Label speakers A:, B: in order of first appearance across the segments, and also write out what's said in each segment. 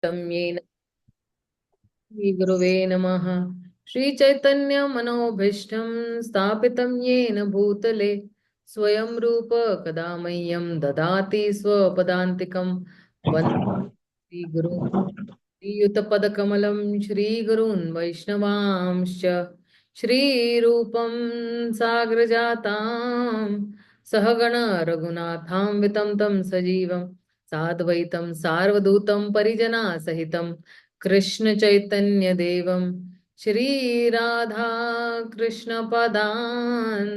A: तं येन श्रीगुरुवे नमः। श्रीचैतन्यमनोभीष्टं स्थापितं येन भूतले स्वयं रूप कदा मह्यं ददाति स्वपदान्तिकं वन्दे श्रीयुतपदकमलं श्रीगुरून् वैष्णवांश्च श्रीरूपं साग्रजातां सहगण रघुनाथां वितं तं सजीवं साद्वैतं सार्वधूतं परिजनासहितं कृष्णचैतन्यदेवं श्रीराधा कृष्णपदान्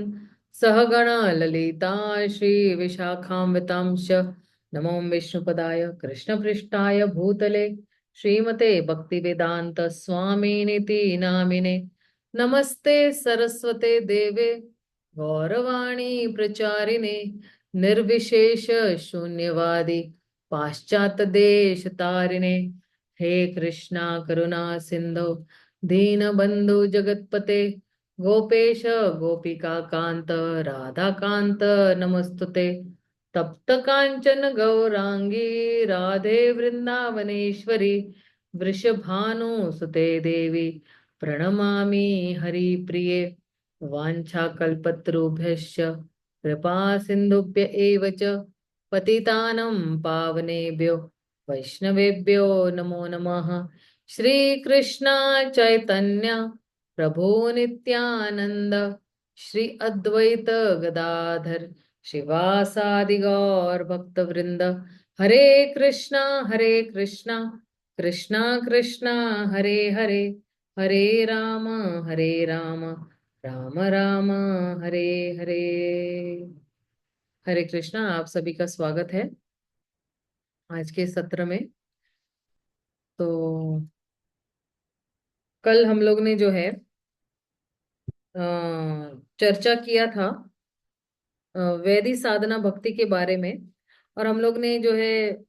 A: सहगण ललिता श्रीविशाखान्वितांश्च नमो विष्णुपदाय कृष्णपृष्ठाय भूतले श्रीमते भक्तिवेदांत स्वामिनिति नामिने नमस्ते सरस्वते देवे गौरवाणी प्रचारिणे निर्विशेष शून्यवादी पाश्चात्य देश तारिणे हे कृष्णा करुणा सिंधु दीनबंधु जगतपते गोपेश गोपिका कांत राधा कांत नमस्तुते तप्त कांचन गौरांगी राधे वृंदावनेश्वरी वृषभानुसुते देवी प्रणमामि हरिप्रिये वाञ्छाकल्पतरुभ्यश्च कृपा सिन्धुभ्य एव च पतितानं पावनेभ्यो वैष्णवेभ्यो नमो नमः। श्रीकृष्ण चैतन्य प्रभु नित्यानंद श्री अद्वैत गदाधर शिवासादि गौर भक्त वृंद हरे कृष्णा कृष्णा कृष्णा हरे हरे हरे राम राम राम हरे हरे। हरे कृष्णा, आप सभी का स्वागत है आज के सत्र में। तो कल हम लोग ने जो है चर्चा किया था वैदिक साधना भक्ति के बारे में। और हम लोग ने जो है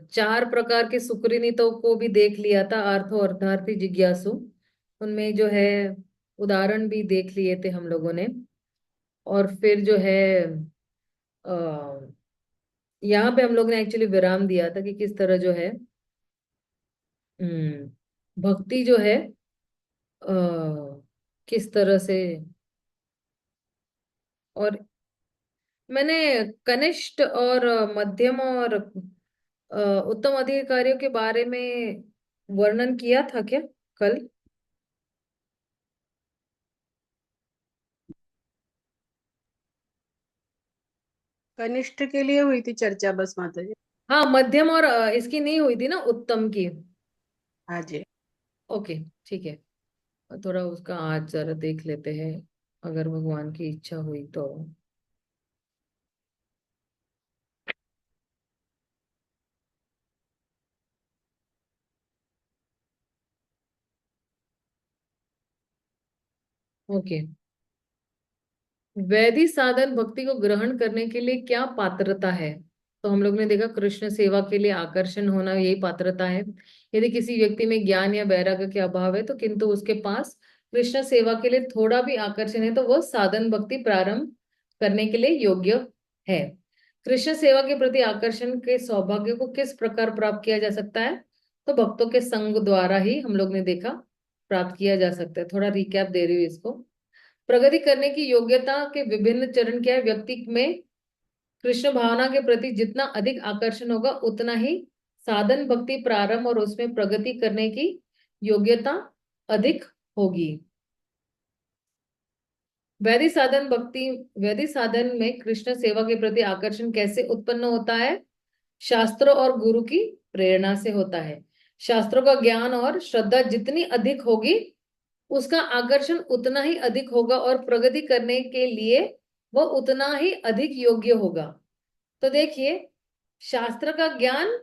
A: चार प्रकार के सुकृनितों को भी देख लिया था, आर्थो अर्थार्थी जिज्ञासु। उनमें जो है उदाहरण भी देख लिए थे हम लोगों ने। और फिर जो है अ, यहाँ पे हम लोग ने एक्चुअली विराम दिया था कि किस तरह जो है भक्ति जो है किस तरह से। और मैंने कनिष्ठ और मध्यम और उत्तम अधिकारियों के बारे में वर्णन किया था क्या कल?
B: कनिष्ठ के लिए हुई थी चर्चा बस माता जी।
A: हाँ, मध्यम और इसकी नहीं हुई थी ना, उत्तम की।
B: हाँ जी।
A: ओके, ठीक है। थोड़ा उसका आज जरा देख लेते हैं, अगर भगवान की इच्छा हुई तो। ओके, वैदिक साधन भक्ति को ग्रहण करने के लिए क्या पात्रता है? तो हम लोग ने देखा कृष्ण सेवा के लिए आकर्षण होना यही पात्रता है। यदि किसी व्यक्ति में ज्ञान या वैराग्य के अभाव है तो किंतु उसके पास कृष्ण सेवा के लिए थोड़ा भी आकर्षण है तो वह साधन भक्ति प्रारंभ करने के लिए योग्य है। कृष्ण सेवा के प्रति आकर्षण के सौभाग्य को किस प्रकार प्राप्त किया जा सकता है? तो भक्तों के संग द्वारा ही हम लोग ने देखा प्राप्त किया जा सकता है। थोड़ा रिकैप दे रही हूँ इसको। प्रगति करने की योग्यता के विभिन्न चरण क्या है? व्यक्ति में कृष्ण भावना के प्रति जितना अधिक आकर्षण होगा उतना ही साधन भक्ति प्रारंभ और उसमें प्रगति करने की योग्यता अधिक होगी। वैदिक साधन भक्ति वैदिक साधन में कृष्ण सेवा के प्रति आकर्षण कैसे उत्पन्न होता है? शास्त्रों और गुरु की प्रेरणा से होता है। शास्त्रों का ज्ञान और श्रद्धा जितनी अधिक होगी उसका आकर्षण उतना ही अधिक होगा और प्रगति करने के लिए वह उतना ही अधिक योग्य होगा। तो देखिए, शास्त्र का ज्ञान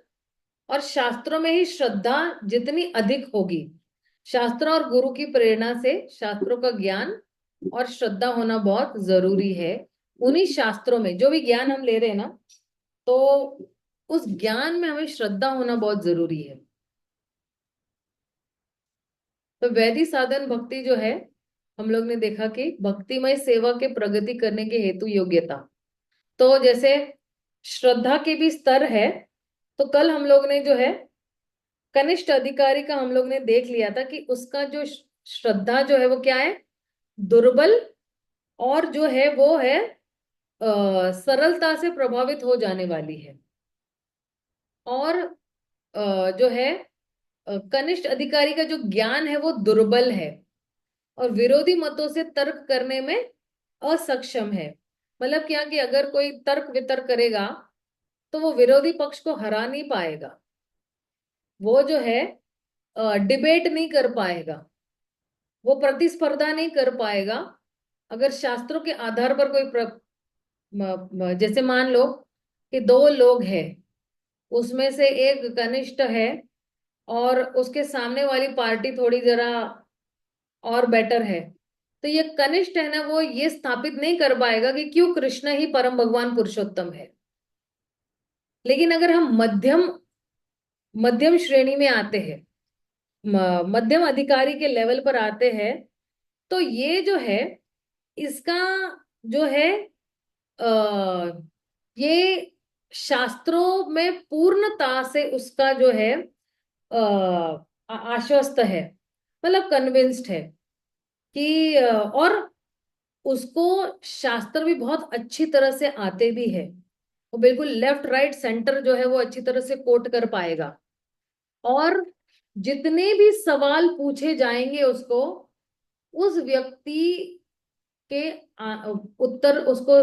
A: और शास्त्रों में ही श्रद्धा जितनी अधिक होगी, शास्त्रों और गुरु की प्रेरणा से शास्त्रों का ज्ञान और श्रद्धा होना बहुत जरूरी है। उन्हीं शास्त्रों में जो भी ज्ञान हम ले रहे हैं ना, तो उस ज्ञान में हमें श्रद्धा होना बहुत जरूरी है। तो वैदिक साधन भक्ति जो है, हम लोग ने देखा कि भक्तिमय सेवा के प्रगति करने के हेतु योग्यता। तो जैसे श्रद्धा के भी स्तर है, तो कल हम लोग ने जो है कनिष्ठ अधिकारी का हम लोग ने देख लिया था कि उसका जो श्रद्धा जो है वो क्या है, दुर्बल, और जो है वो है सरलता से प्रभावित हो जाने वाली है। और जो है कनिष्ठ अधिकारी का जो ज्ञान है वो दुर्बल है और विरोधी मतों से तर्क करने में असक्षम है। मतलब क्या कि अगर कोई तर्क वितर्क करेगा तो वो विरोधी पक्ष को हरा नहीं पाएगा, वो जो है डिबेट नहीं कर पाएगा, वो प्रतिस्पर्धा नहीं कर पाएगा। अगर शास्त्रों के आधार पर कोई जैसे मान लो कि दो लोग हैं, उसमें से एक कनिष्ठ है और उसके सामने वाली पार्टी थोड़ी जरा और बेटर है, तो ये कनिष्ठ है ना, वो ये स्थापित नहीं कर पाएगा कि क्यों कृष्ण ही परम भगवान पुरुषोत्तम है। लेकिन अगर हम मध्यम मध्यम श्रेणी में आते हैं, मध्यम अधिकारी के लेवल पर आते हैं, तो ये जो है इसका जो है आ, ये शास्त्रों में पूर्णता से उसका जो है आश्वस्त है, मतलब कन्विंस्ड है कि और उसको शास्त्र भी बहुत अच्छी तरह से आते भी है। वो बिल्कुल लेफ्ट राइट सेंटर जो है वो अच्छी तरह से कोट कर पाएगा। और जितने भी सवाल पूछे जाएंगे उसको, उस व्यक्ति के उत्तर उसको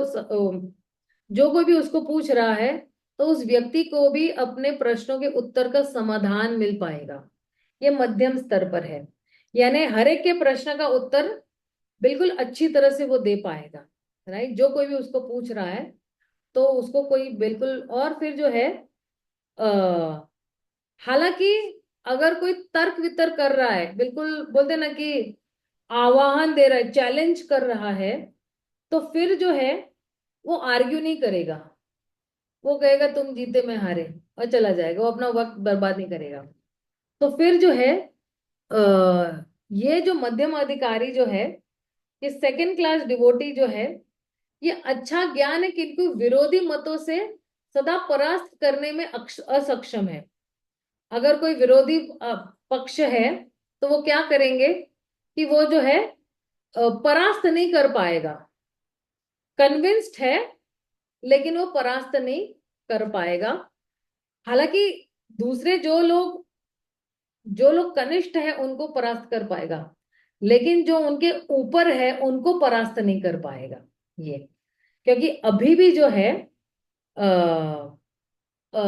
A: जो कोई भी उसको पूछ रहा है, तो उस व्यक्ति को भी अपने प्रश्नों के उत्तर का समाधान मिल पाएगा। ये मध्यम स्तर पर है, यानी हर एक के प्रश्न का उत्तर बिल्कुल अच्छी तरह से वो दे पाएगा, राइट। जो कोई भी उसको पूछ रहा है तो उसको कोई बिल्कुल, और फिर जो है आ, हालांकि अगर कोई तर्क वितर्क कर रहा है, बिल्कुल बोलते ना कि आह्वान दे रहा है, चैलेंज कर रहा है, तो फिर जो है वो आर्ग्यू नहीं करेगा, वो कहेगा तुम जीते मैं हारे, और चला जाएगा, वो अपना वक्त बर्बाद नहीं करेगा। तो फिर जो है ये जो मध्यम अधिकारी जो है, ये सेकंड क्लास डिवोटी जो है, ये अच्छा ज्ञान है किंतु विरोधी मतों से सदा परास्त करने में असक्षम है। अगर कोई विरोधी पक्ष है तो वो क्या करेंगे कि वो जो है परास्त नहीं कर पाएगा, कन्विंस्ड है लेकिन वो परास्त नहीं कर पाएगा। हालांकि दूसरे जो लोग कनिष्ठ है उनको परास्त कर पाएगा, लेकिन जो उनके ऊपर है उनको परास्त नहीं कर पाएगा। ये क्योंकि अभी भी जो है आ, आ,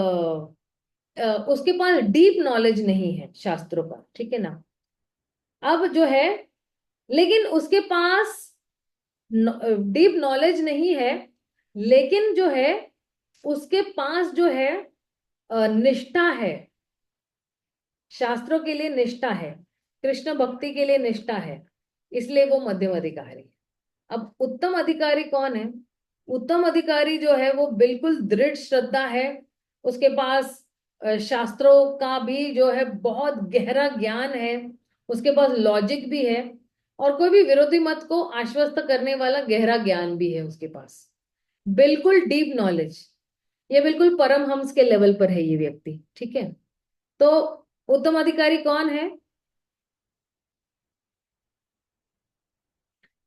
A: उसके पास डीप नॉलेज नहीं है शास्त्रों का, ठीक है ना। अब जो है, लेकिन उसके पास डीप नॉलेज नहीं है, लेकिन जो है उसके पास जो है निष्ठा है, शास्त्रों के लिए निष्ठा है, कृष्ण भक्ति के लिए निष्ठा है, इसलिए वो मध्यम अधिकारी है। अब उत्तम अधिकारी कौन है? उत्तम अधिकारी जो है वो बिल्कुल दृढ़ श्रद्धा है, उसके पास शास्त्रों का भी जो है बहुत गहरा ज्ञान है, उसके पास लॉजिक भी है, और कोई भी विरोधी मत को आश्वस्त करने वाला गहरा ज्ञान भी है उसके पास, बिल्कुल डीप नॉलेज। ये बिल्कुल परमहंस के लेवल पर है ये व्यक्ति, ठीक है। तो उत्तम अधिकारी कौन है?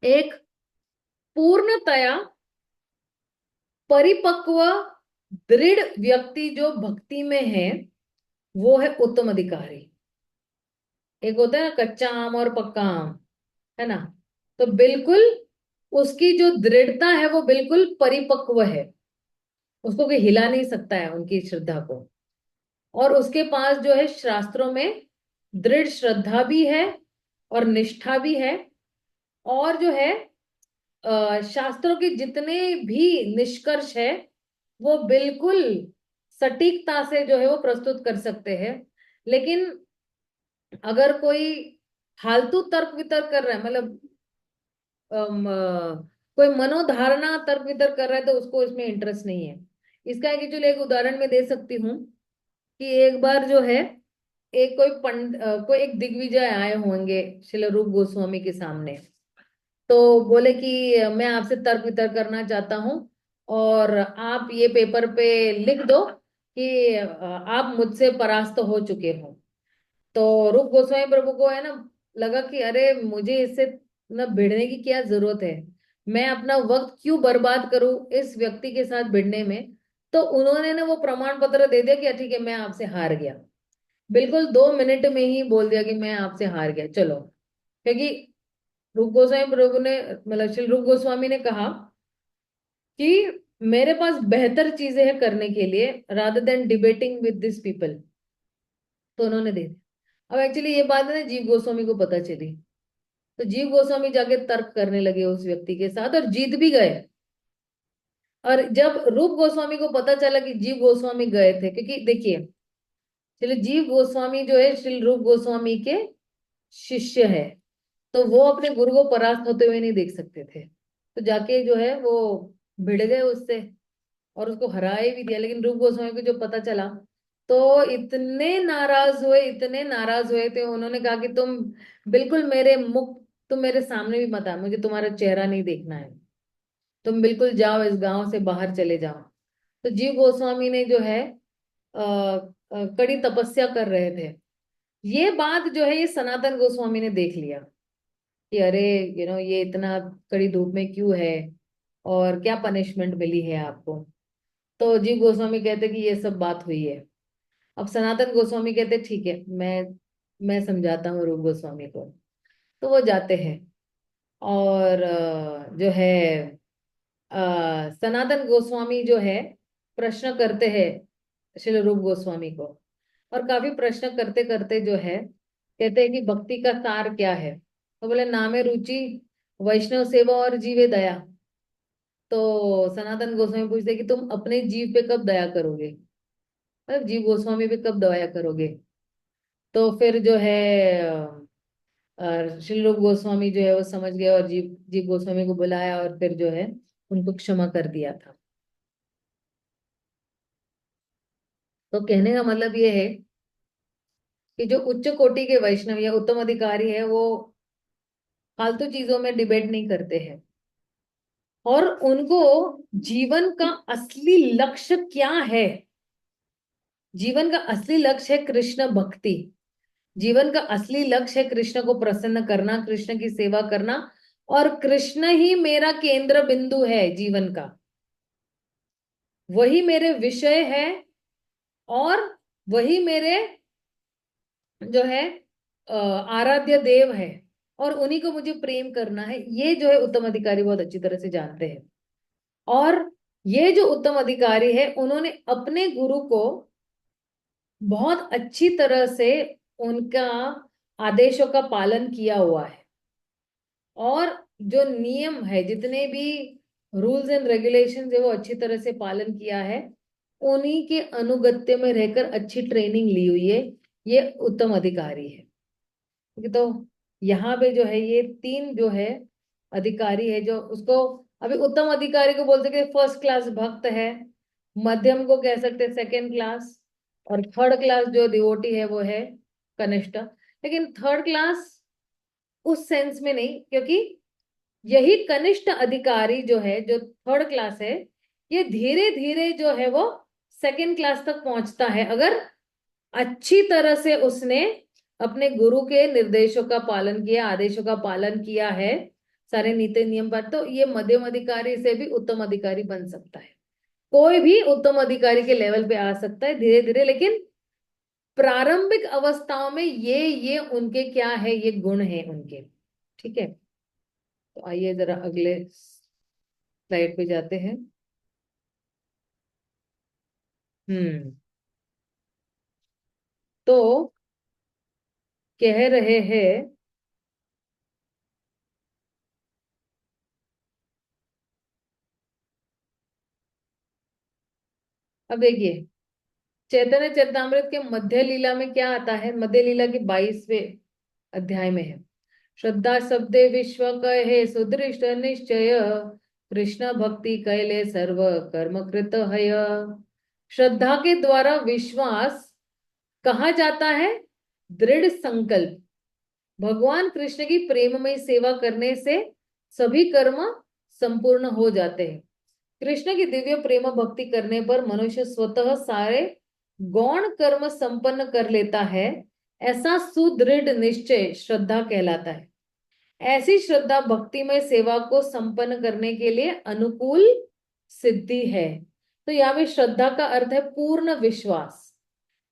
A: एक पूर्णतया परिपक्व दृढ़ व्यक्ति जो भक्ति में है, वो है उत्तम अधिकारी। एक होता है ना कच्चा आम और पक्का आम, है ना। तो बिल्कुल उसकी जो दृढ़ता है वो बिल्कुल परिपक्व है, उसको कोई हिला नहीं सकता है उनकी श्रद्धा को। और उसके पास जो है शास्त्रों में दृढ़ श्रद्धा भी है और निष्ठा भी है, और जो है शास्त्रों के जितने भी निष्कर्ष है वो बिल्कुल सटीकता से जो है वो प्रस्तुत कर सकते हैं। लेकिन अगर कोई फालतू तर्क वितर्क कर रहा है, मतलब कोई मनोधारणा तर्क वितर्क कर रहा है, तो उसको इसमें इंटरेस्ट नहीं है। इसका एक्चुअली एक उदाहरण मैं दे सकती हूँ कि एक बार जो है एक कोई एक दिग्विजय आए होंगे श्रील रूप गोस्वामी के सामने, तो बोले कि मैं आपसे तर्क वितर्क करना चाहता हूँ और आप ये पेपर पे लिख दो कि आप मुझसे परास्त हो चुके हो। तो रूप गोस्वामी प्रभु को है ना लगा कि अरे मुझे इससे ना भिड़ने की क्या जरूरत है, मैं अपना वक्त क्यों बर्बाद करूं इस व्यक्ति के साथ भिड़ने में। तो उन्होंने ना वो प्रमाण पत्र दे दिया कि ठीक है मैं आपसे हार गया। बिल्कुल 2 मिनट में ही बोल दिया कि मैं आपसे हार गया, चलो। क्योंकि रूप गोस्वामी प्रभु ने मतलब श्री रूप गोस्वामी ने कहा कि मेरे पास बेहतर चीजें हैं करने के लिए rather than debating with this people. तो उन्होंने दे दिया। अब एक्चुअली ये बात है ना जीव गोस्वामी को पता चली। तो जीव गोस्वामी जाके तर्क करने लगे उस व्यक्ति के साथ और जीत भी गए। और जब रूप गोस्वामी को पता चला कि जीव गोस्वामी गए थे, क्योंकि देखिए चलिए जीव गोस्वामी जो है श्री रूप गोस्वामी के शिष्य है, तो वो अपने गुरु को परास्त होते हुए नहीं देख सकते थे। तो जाके जो है वो भिड़ गए उससे और उसको हराए भी दिया। लेकिन रूप गोस्वामी को जो पता चला तो इतने नाराज हुए, इतने नाराज हुए थे। उन्होंने कहा कि तुम बिल्कुल मेरे मुख, तुम मेरे सामने भी मत आ, मुझे तुम्हारा चेहरा नहीं देखना है, तुम बिल्कुल जाओ इस गांव से बाहर चले जाओ। तो जीव गोस्वामी ने जो है कड़ी तपस्या कर रहे थे। ये बात जो है ये सनातन गोस्वामी ने देख लिया कि अरे ये इतना कड़ी धूप में क्यों है और क्या पनिशमेंट मिली है आपको। तो जीव गोस्वामी कहते कि ये सब बात हुई है। अब सनातन गोस्वामी कहते ठीक है, मैं समझाता हूँ रूप गोस्वामी को। तो वो जाते हैं और जो है सनातन गोस्वामी जो है प्रश्न करते हैं श्री रूप गोस्वामी को। और काफी प्रश्न करते करते जो है कहते हैं कि भक्ति का सार क्या है। तो बोले नामे रुचि, वैष्णव सेवा और जीवे दया। तो सनातन गोस्वामी पूछते कि तुम अपने जीव पे कब दया करोगे, मतलब जीव गोस्वामी पे कब दया करोगे। तो फिर जो है श्री रूप गोस्वामी जो है वो समझ गए और जीव जीव गोस्वामी को बुलाया और फिर जो है उनको क्षमा कर दिया था। तो कहने का मतलब ये है कि जो उच्च कोटि के वैष्णव या उत्तम अधिकारी है वो फालतू चीजों में डिबेट नहीं करते हैं। और उनको जीवन का असली लक्ष्य क्या है, जीवन का असली लक्ष्य है कृष्ण भक्ति। जीवन का असली लक्ष्य है कृष्ण को प्रसन्न करना, कृष्ण की सेवा करना। और कृष्ण ही मेरा केंद्र बिंदु है जीवन का, वही मेरे विषय है और वही मेरे जो है आराध्य देव है। और उन्हीं को मुझे प्रेम करना है, ये जो है उत्तम अधिकारी बहुत अच्छी तरह से जानते हैं। और ये जो उत्तम अधिकारी है उन्होंने अपने गुरु को बहुत अच्छी तरह से उनका आदेशों का पालन किया हुआ है। और जो नियम है, जितने भी रूल्स एंड रेगुलेशंस है वो अच्छी तरह से पालन किया है। उन्हीं के अनुगत्य में रहकर अच्छी ट्रेनिंग ली हुई है, ये उत्तम अधिकारी है। ठीक है, तो यहाँ पे जो है ये तीन जो है अधिकारी है जो उसको अभी उत्तम अधिकारी को बोल सकते फर्स्ट क्लास भक्त है, मध्यम को कह सकते सेकंड क्लास, और थर्ड क्लास जो डिवोटी है वो है कनिष्ठ। लेकिन थर्ड क्लास उस सेंस में नहीं, क्योंकि यही कनिष्ठ अधिकारी जो है जो थर्ड क्लास है, ये धीरे धीरे जो है वो सेकंड क्लास तक पहुंचता है अगर अच्छी तरह से उसने अपने गुरु के निर्देशों का पालन किया, आदेशों का पालन किया है, सारे नीति नियम पर। तो ये मध्यम अधिकारी से भी उत्तम अधिकारी बन सकता है। कोई भी उत्तम अधिकारी के लेवल पे आ सकता है धीरे धीरे, लेकिन प्रारंभिक अवस्थाओं में ये उनके क्या है, ये गुण है उनके। ठीक है, तो आइए जरा अगले स्लाइड पे जाते हैं। हम्म। तो कह रहे हैं, अब देखिए चैतन्य चरितमृत के मध्य लीला में क्या आता है, मध्य लीला के 22वें अध्याय में है। श्रद्धा शब्दे विश्व कहे सुदृष्ट निश्चय, कृष्ण भक्ति कैले सर्व कर्म कृत हय। श्रद्धा के द्वारा विश्वास कहा जाता है दृढ़ संकल्प। भगवान कृष्ण की प्रेममय सेवा करने से सभी कर्म संपूर्ण हो जाते हैं। कृष्ण की दिव्य प्रेम भक्ति करने पर मनुष्य स्वतः सारे गौण कर्म संपन्न कर लेता है, ऐसा सुदृढ़ निश्चय श्रद्धा कहलाता है। ऐसी श्रद्धा भक्तिमय सेवा को संपन्न करने के लिए अनुकूल सिद्धि है। तो यहाँ पे श्रद्धा का अर्थ है पूर्ण विश्वास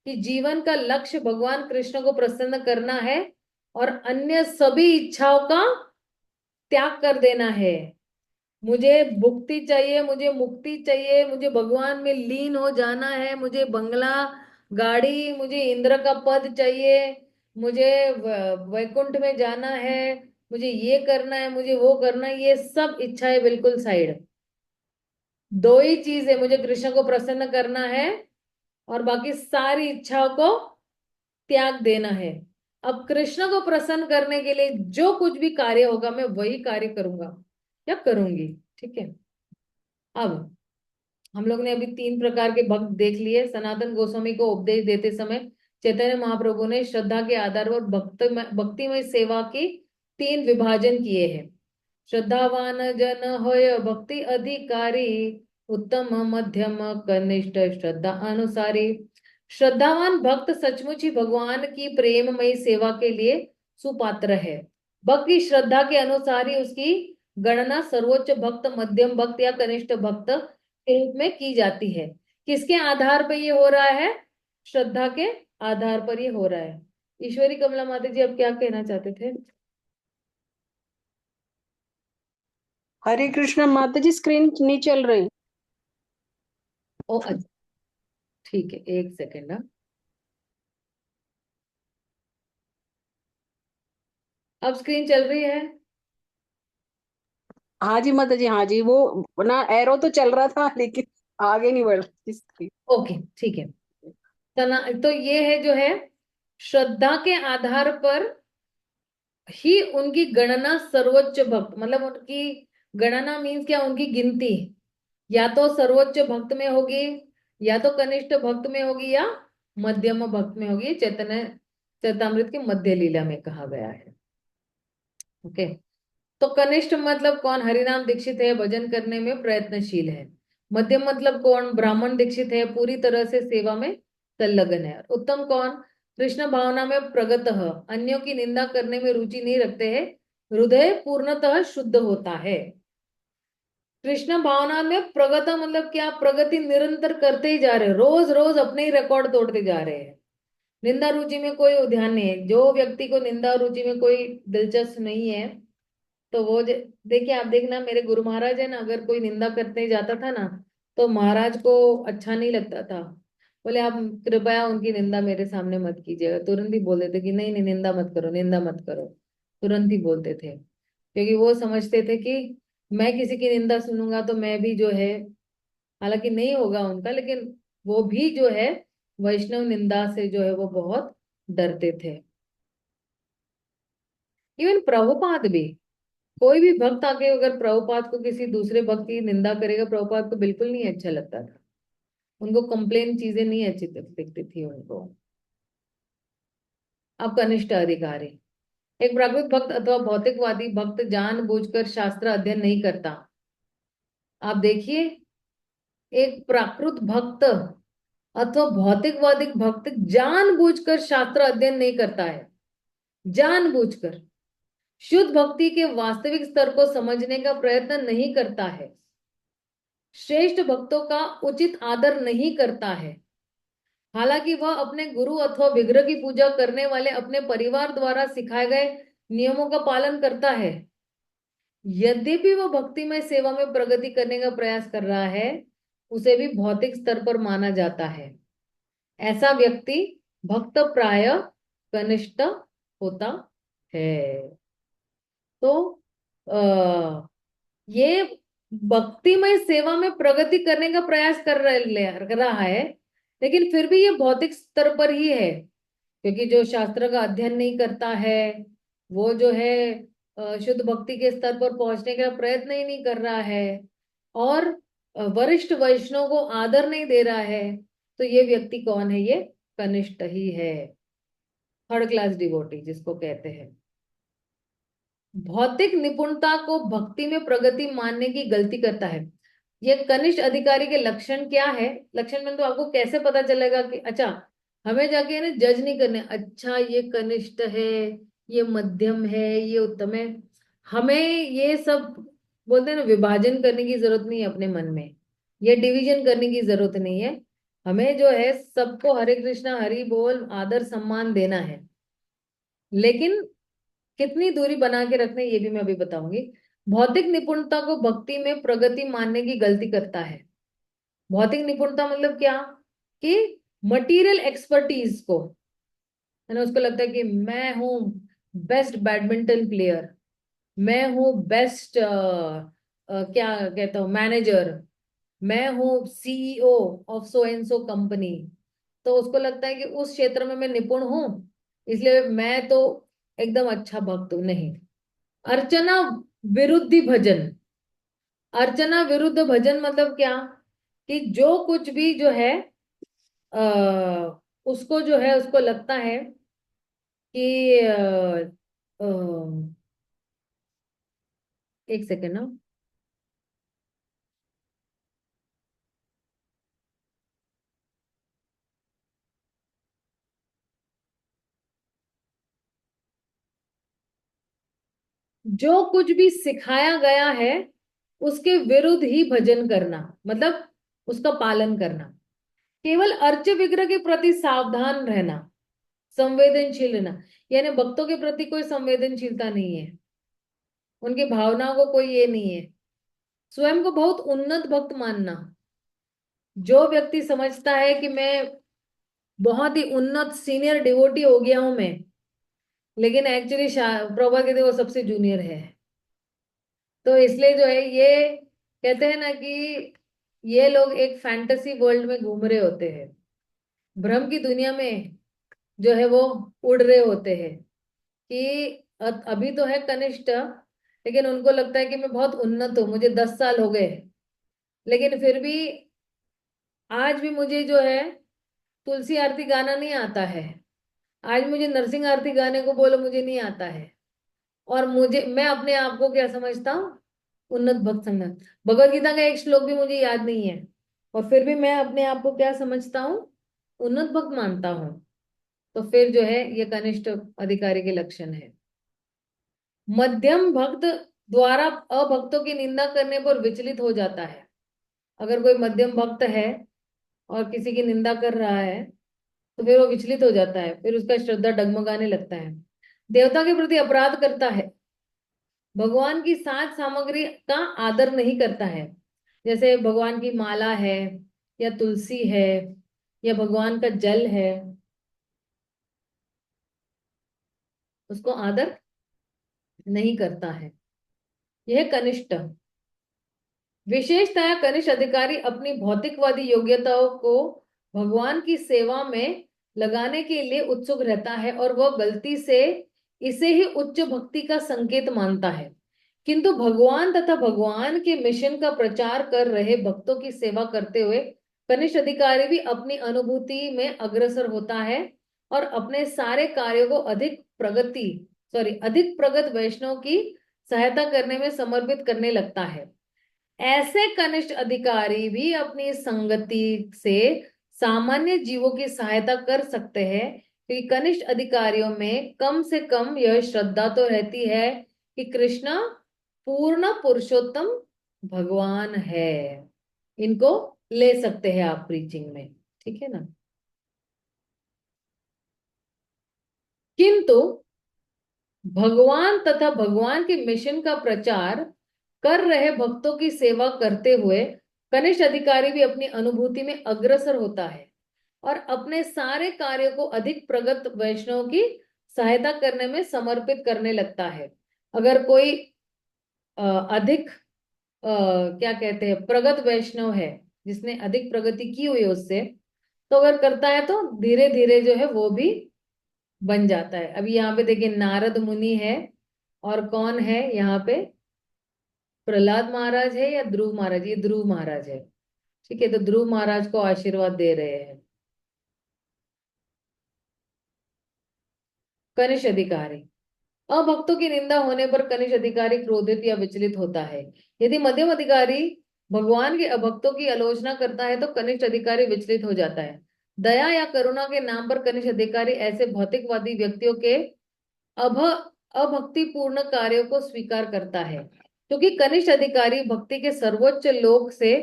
A: कि जीवन का लक्ष्य भगवान कृष्ण को प्रसन्न करना है और अन्य सभी इच्छाओं का त्याग कर देना है। मुझे भुक्ति चाहिए, मुझे मुक्ति चाहिए, मुझे भगवान में लीन हो जाना है, मुझे बंगला, गाड़ी, मुझे इंद्र का पद चाहिए, मुझे वैकुंठ में जाना है, मुझे ये करना है, मुझे वो करना है, ये सब इच्छाएं बिल्कुल साइड। दो ही चीज है, मुझे कृष्ण को प्रसन्न करना है और बाकी सारी इच्छाओं को त्याग देना है। अब कृष्ण को प्रसन्न करने के लिए जो कुछ भी कार्य होगा मैं वही कार्य करूंगा या करूंगी। ठीक है। अब हम लोग ने अभी तीन प्रकार के भक्त देख लिए। सनातन गोस्वामी को उपदेश देते समय चैतन्य महाप्रभु ने श्रद्धा के आधार पर भक्तिमय सेवा की तीन विभाजन किए हैं। श्रद्धावान जन होय भक्ति अधिकारी, उत्तम मध्यम कनिष्ठ श्रद्धा अनुसारी। श्रद्धावान भक्त सचमुच ही भगवान की प्रेममयी सेवा के लिए सुपात्र है। भक्त की श्रद्धा के अनुसार ही उसकी गणना सर्वोच्च भक्त, मध्यम भक्त या कनिष्ठ भक्त के रूप में की जाती है। किसके आधार पर ये हो रहा है? श्रद्धा के आधार पर ये हो रहा है। ईश्वरी कमला माता जी, अब क्या कहना चाहते थे?
B: हरे कृष्ण माता जी, स्क्रीन नहीं चल रही।
A: ओ अच्छा, ठीक है, एक सेकेंड ना। अब स्क्रीन चल रही है?
B: हाँ जी माता जी, हाँ जी, वो ना एरो तो चल रहा था लेकिन आगे नहीं बढ़ रही स्क्रीन।
A: ओके, ठीक है। तो ये है जो है, श्रद्धा के आधार पर ही उनकी गणना सर्वोच्च भक्त, मतलब उनकी गणना मीन्स क्या, उनकी गिनती या तो सर्वोच्च भक्त में होगी, या तो कनिष्ठ भक्त में होगी, या मध्यम भक्त में होगी। चैतन्य चैतामृत की मध्य लीला में कहा गया है। ओके। तो कनिष्ठ मतलब कौन? हरिनाम दीक्षित है, भजन करने में प्रयत्नशील है। मध्यम मतलब कौन? ब्राह्मण दीक्षित है, पूरी तरह से सेवा में संलग्न है। उत्तम कौन? कृष्ण भावना में प्रगत है, अन्यों की निंदा करने में रुचि नहीं रखते हैं, हृदय पूर्णतः शुद्ध होता है। कृष्ण भावना में प्रगत मतलब क्या? प्रगति निरंतर करते ही जा रहे हैं, रोज रोज अपने ही रिकॉर्ड तोड़ते जा रहे हैं। निंदा रुचि में कोई ध्यान नहीं है। जो व्यक्ति को निंदा रुचि में कोई दिलचस्प नहीं है, तो वो देखिए, आप देखना, मेरे गुरु महाराज है ना, अगर कोई निंदा करने जाता था ना, तो महाराज को अच्छा नहीं लगता था। बोले आप कृपया उनकी निंदा मेरे सामने मत कीजिएगा। तुरंत ही बोल देते कि नहीं नहीं, निंदा मत करो, निंदा मत करो। तुरंत ही बोलते थे, क्योंकि वो समझते थे कि मैं किसी की निंदा सुनूंगा तो मैं भी जो है, हालांकि नहीं होगा उनका, लेकिन वो भी जो है वैष्णव निंदा से जो है वो बहुत डरते थे। इवन प्रभुपाद भी, कोई भी भक्त आके अगर प्रभुपाद को किसी दूसरे भक्त की निंदा करेगा, प्रभुपाद को बिल्कुल नहीं अच्छा लगता था। उनको कंप्लेन चीजें नहीं अच्छी दिखती थी उनको। अब कनिष्ठ अधिकारी, एक प्राकृत भक्त अथवा भौतिकवादी भक्त जानबूझकर शास्त्र अध्ययन नहीं करता। आप देखिए, एक प्राकृत भक्त अथवा भौतिकवादी भक्त जानबूझकर शास्त्र अध्ययन नहीं करता है, जानबूझकर शुद्ध भक्ति के वास्तविक स्तर को समझने का प्रयत्न नहीं करता है, श्रेष्ठ भक्तों का उचित आदर नहीं करता है। हालांकि वह अपने गुरु अथवा विग्रह की पूजा करने वाले अपने परिवार द्वारा सिखाए गए नियमों का पालन करता है। यद्यपि वह भक्तिमय सेवा में प्रगति करने का प्रयास कर रहा है, उसे भी भौतिक स्तर पर माना जाता है। ऐसा व्यक्ति भक्त प्राय कनिष्ठ होता है। तो आ, ये भक्तिमय सेवा में प्रगति करने का प्रयास कर रहा है, लेकिन फिर भी ये भौतिक स्तर पर ही है, क्योंकि जो शास्त्र का अध्ययन नहीं करता है, वो जो है शुद्ध भक्ति के स्तर पर पहुंचने का प्रयत्न ही नहीं कर रहा है, और वरिष्ठ वैष्णव को आदर नहीं दे रहा है। तो ये व्यक्ति कौन है? ये कनिष्ठ ही है, थर्ड क्लास डिवोटी जिसको कहते हैं। भौतिक निपुणता को भक्ति में प्रगति मानने की गलती करता है। ये कनिष्ठ अधिकारी के लक्षण क्या है? लक्षण में तो आपको कैसे पता चलेगा कि अच्छा, हमें जाके ना जज नहीं करने, अच्छा ये कनिष्ठ है, ये मध्यम है, ये उत्तम है। हमें ये सब बोलते हैं ना, विभाजन करने की जरूरत नहीं है अपने मन में, ये डिवीजन करने की जरूरत नहीं है। हमें जो है सबको हरे कृष्णा हरि बोल आदर सम्मान देना है, लेकिन कितनी दूरी बना के रखना है ये भी मैं अभी बताऊंगी। भौतिक निपुणता को भक्ति में प्रगति मानने की गलती करता है। भौतिक निपुणता मतलब क्या? कि मटेरियल एक्सपर्टीज को, है ना, उसको लगता है कि मैं हूँ बेस्ट बैडमिंटन प्लेयर, मैं हूँ बेस्ट क्या कहता हूँ मैनेजर, मैं हूँ CEO of so and so company. तो उसको लगता है कि उस क्षेत्र में मैं निपुण हूं, इसलिए मैं तो एकदम अच्छा भक्त हूं। नहीं। अर्चना विरुद्धि भजन। अर्चना विरुद्ध भजन मतलब क्या? कि जो कुछ भी जो है उसको जो है उसको लगता है कि अ, एक सेकेंड ना। जो कुछ भी सिखाया गया है उसके विरुद्ध ही भजन करना, मतलब उसका पालन करना। केवल अर्च विग्रह के प्रति सावधान रहना, संवेदनशील रहना। यानी भक्तों के प्रति कोई संवेदनशीलता नहीं है, उनकी भावनाओं को कोई ये नहीं है। स्वयं को बहुत उन्नत भक्त मानना। जो व्यक्ति समझता है कि मैं बहुत ही उन्नत सीनियर डिवोटी हो गया हूं मैं, लेकिन एक्चुअली प्रभुपाद कहते हैं वो सबसे जूनियर है। तो इसलिए जो है ये कहते हैं ना कि ये लोग एक फैंटेसी वर्ल्ड में घूम रहे होते हैं, भ्रम की दुनिया में जो है वो उड़ रहे होते हैं। कि अभी तो है कनिष्ठ, लेकिन उनको लगता है कि मैं बहुत उन्नत हूँ, मुझे 10 साल हो गए, लेकिन फिर भी आज भी मुझे जो है तुलसी आरती गाना नहीं आता है। आज मुझे नरसिंह आरती गाने को बोलो, मुझे नहीं आता है। और मुझे, मैं अपने आप को क्या समझता हूँ? उन्नत भक्त समझ। भगवत गीता का एक श्लोक भी मुझे याद नहीं है, और फिर भी मैं अपने आप को क्या समझता हूँ? उन्नत भक्त मानता हूँ। तो फिर जो है ये कनिष्ठ अधिकारी के लक्षण है। मध्यम भक्त द्वारा अभक्तों की निंदा करने पर विचलित हो जाता है। अगर कोई मध्यम भक्त है और किसी की निंदा कर रहा है तो फिर वो विचलित हो जाता है, फिर उसका श्रद्धा डगमगाने लगता है। देवता के प्रति अपराध करता है। भगवान की साज सामग्री का आदर नहीं करता है। जैसे भगवान की माला है, या तुलसी है, या भगवान का जल है, उसको आदर नहीं करता है। यह कनिष्ठ। विशेषतया कनिष्ठ अधिकारी अपनी भौतिकवादी योग्यताओं को भगवान की सेवा में लगाने के लिए उत्सुक रहता है, और वह गलती से इसे ही उच्च भक्ति का संकेत मानता है। किंतु भगवान तथा भगवान के मिशन का प्रचार कर रहे भक्तों की सेवा करते हुए कनिष्ठ अधिकारी भी अपनी अनुभूति में अग्रसर होता है, और अपने सारे कार्यों को अधिक प्रगत वैष्णव की सहायता करने में समर्पित करने लगता है। ऐसे कनिष्ठ अधिकारी भी अपनी संगति से सामान्य जीवों की सहायता कर सकते हैं, क्योंकि कनिष्ठ अधिकारियों में कम से कम यह श्रद्धा तो रहती है कि कृष्णा पूर्ण पुरुषोत्तम भगवान है। इनको ले सकते हैं आप प्रीचिंग में, ठीक है ना। किंतु भगवान तथा भगवान के मिशन का प्रचार कर रहे भक्तों की सेवा करते हुए कनिष्ठ अधिकारी भी अपनी अनुभूति में अग्रसर होता है, और अपने सारे कार्यों को अधिक प्रगत वैष्णव की सहायता करने में समर्पित करने लगता है। अगर कोई अधिक क्या कहते हैं प्रगत वैष्णव है, जिसने अधिक प्रगति की हुई है उससे, तो अगर करता है तो धीरे धीरे जो है वो भी बन जाता है। अभी यहाँ पे देखिए नारद मुनि है, और कौन है यहाँ पे? प्रहलाद महाराज है या ध्रुव महाराज? ये ध्रुव महाराज है। ठीक है, तो ध्रुव महाराज को आशीर्वाद दे रहे हैं। कनिष्ठ अधिकारी। अभक्तों की निंदा होने पर कनिष्ठ अधिकारी क्रोधित या विचलित होता है। यदि मध्यम अधिकारी भगवान के अभक्तों की आलोचना करता है तो कनिष्ठ अधिकारी विचलित हो जाता है। दया या करुणा के नाम पर कनिष्ठ अधिकारी ऐसे भौतिकवादी व्यक्तियों के अभ अभक्तिपूर्ण कार्यों को स्वीकार करता है, क्योंकि कनिष्ठ अधिकारी भक्ति के सर्वोच्च लोक से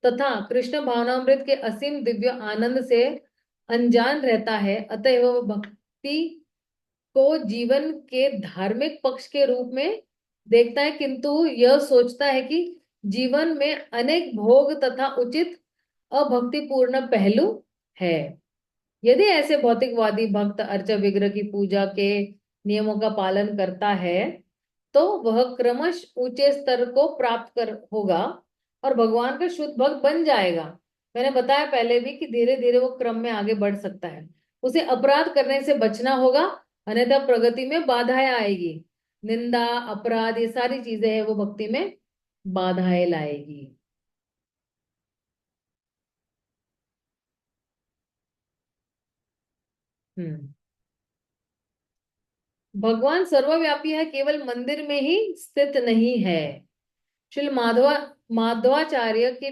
A: तथा कृष्ण भावनामृत के असीम दिव्य आनंद से अनजान रहता है। अतएव वह भक्ति को जीवन के धार्मिक पक्ष के रूप में देखता है, किंतु यह सोचता है कि जीवन में अनेक भोग तथा उचित अभक्तिपूर्ण पहलू है। यदि ऐसे भौतिकवादी भक्त अर्चा विग्रह की पूजा के नियमों का पालन करता है तो वह क्रमश ऊंचे स्तर को प्राप्त कर होगा और भगवान का शुद्ध भक्त बन जाएगा। मैंने बताया पहले भी कि धीरे धीरे वो क्रम में आगे बढ़ सकता है। उसे अपराध करने से बचना होगा, अन्यथा प्रगति में बाधाएं आएगी। निंदा, अपराध, ये सारी चीजें हैं वो भक्ति में बाधाएं लाएगी। हम्म। भगवान सर्वव्यापी है, केवल मंदिर में ही स्थित नहीं है। श्री माधवाचार्य की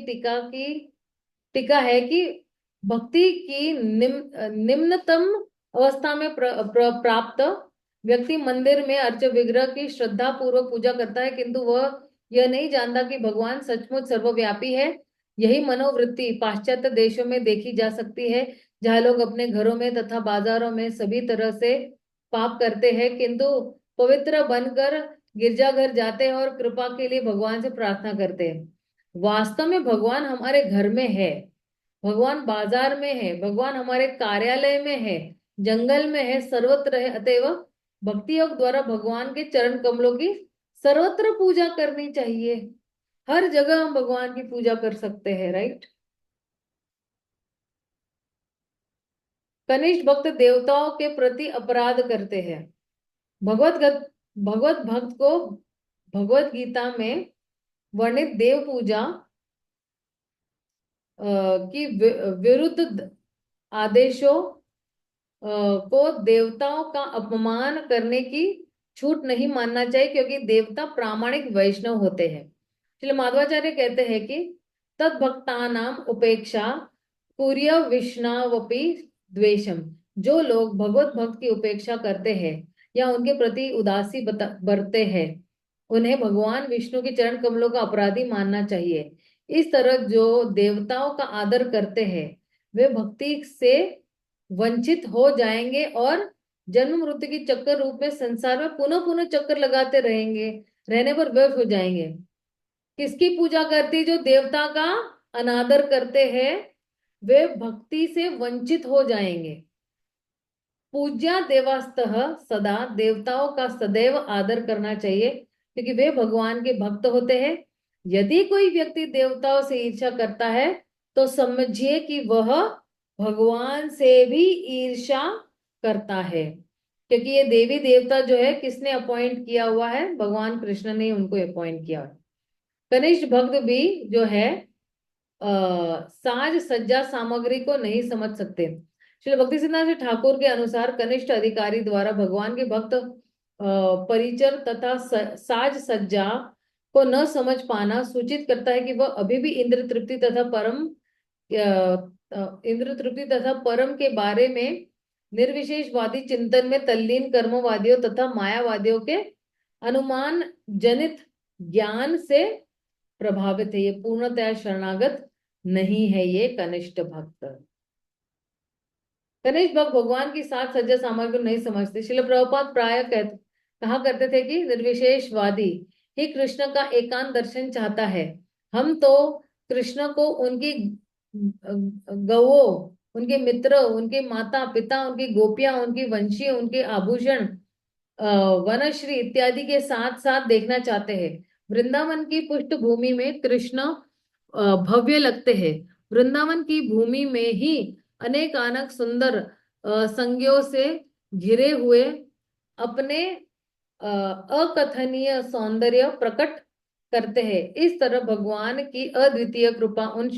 A: टीका है कि भक्ति की निम्नतम अवस्था में प्राप्त व्यक्ति मंदिर में अर्च विग्रह की श्रद्धा पूर्वक पूजा करता है, किंतु वह यह नहीं जानता कि भगवान सचमुच सर्वव्यापी है। यही मनोवृत्ति पाश्चात्य देशों में देखी जा सकती है, जहाँ लोग अपने घरों में तथा बाजारों में सभी तरह से पाप करते हैं, किंतु पवित्र बनकर गिरजाघर जाते हैं और कृपा के लिए भगवान से प्रार्थना करते हैं। वास्तव में भगवान हमारे घर में है, भगवान बाजार में है, भगवान हमारे कार्यालय में है, जंगल में है, सर्वत्र है। अतएव भक्ति योग द्वारा भगवान के चरण कमलों की सर्वत्र पूजा करनी चाहिए। हर जगह हम भगवान की पूजा कर सकते हैं, राइट। कनिष्ठ भक्त देवताओं के प्रति अपराध करते हैं। भगवत भक्त को भगवत गीता में वर्णित देव पूजा की विरुद्ध आदेशों को देवताओं का अपमान करने की छूट नहीं मानना चाहिए, क्योंकि देवता प्रामाणिक वैष्णव होते हैं। श्री माधवाचार्य कहते हैं कि तद्भक्तानाम उपेक्षा कुर्य विष्णावपि द्वेषम। जो लोग भगवत भक्त की उपेक्षा करते हैं या उनके प्रति उदासी बरते हैं, उन्हें भगवान विष्णु के चरण कमलों का अपराधी मानना चाहिए। इस तरह जो देवताओं का आदर करते हैं वे भक्ति से वंचित हो जाएंगे और जन्म मृत्यु की चक्कर रूप में संसार में पुनः पुनः चक्कर लगाते रहेंगे, रहने पर व्यर्थ हो जाएंगे। किसकी पूजा करती? जो देवता का अनादर करते हैं वे भक्ति से वंचित हो जाएंगे। पूज्या देवास्तः सदा, देवताओं का सदैव आदर करना चाहिए क्योंकि वे भगवान के भक्त होते हैं। यदि कोई व्यक्ति देवताओं से ईर्ष्या करता है तो समझिए कि वह भगवान से भी ईर्ष्या करता है, क्योंकि ये देवी देवता जो है किसने अपॉइंट किया हुआ है? भगवान कृष्ण ने उनको अपॉइंट किया है। कनिष्ठ भक्त भी जो है साज सज्जा सामग्री को नहीं समझ सकते। श्री भक्ति सिद्धांत ठाकुर के अनुसार कनिष्ठ अधिकारी द्वारा भगवान के भक्त परिचर तथा साज सज्जा को न समझ पाना सूचित करता है कि वह अभी भी इंद्र तृप्ति तथा परम के बारे में निर्विशेषवादी चिंतन में तल्लीन कर्मवादियों तथा मायावादियों के अनुमान जनित ज्ञान से प्रभावित है। ये पूर्णतया शरणागत नहीं है, ये कनिष्ठ भक्त। कनिष्ठ भक्त भगवान की साज सज्जा सामग्री को नहीं समझते। श्रील प्रभुपाद प्राय कहा करते थे कि निर्विशेषवादी ही कृष्ण का एकांत दर्शन चाहता है। हम तो कृष्ण को उनकी गौओं, उनके मित्र, उनके माता पिता, उनकी गोपियां, उनकी वंशी, उनके आभूषण, वनश्री इत्यादि के साथ साथ देखना चाहते हैं। वृंदावन की पृष्ठभूमि में कृष्ण भव्य लगते हैं। वृंदावन की भूमि में ही अनेक अनेक सुंदर संज्ञों से घिरे हुए अपने अकथनीय सौंदर्य प्रकट करते हैं। इस तरह भगवान की अद्वितीय कृपा उन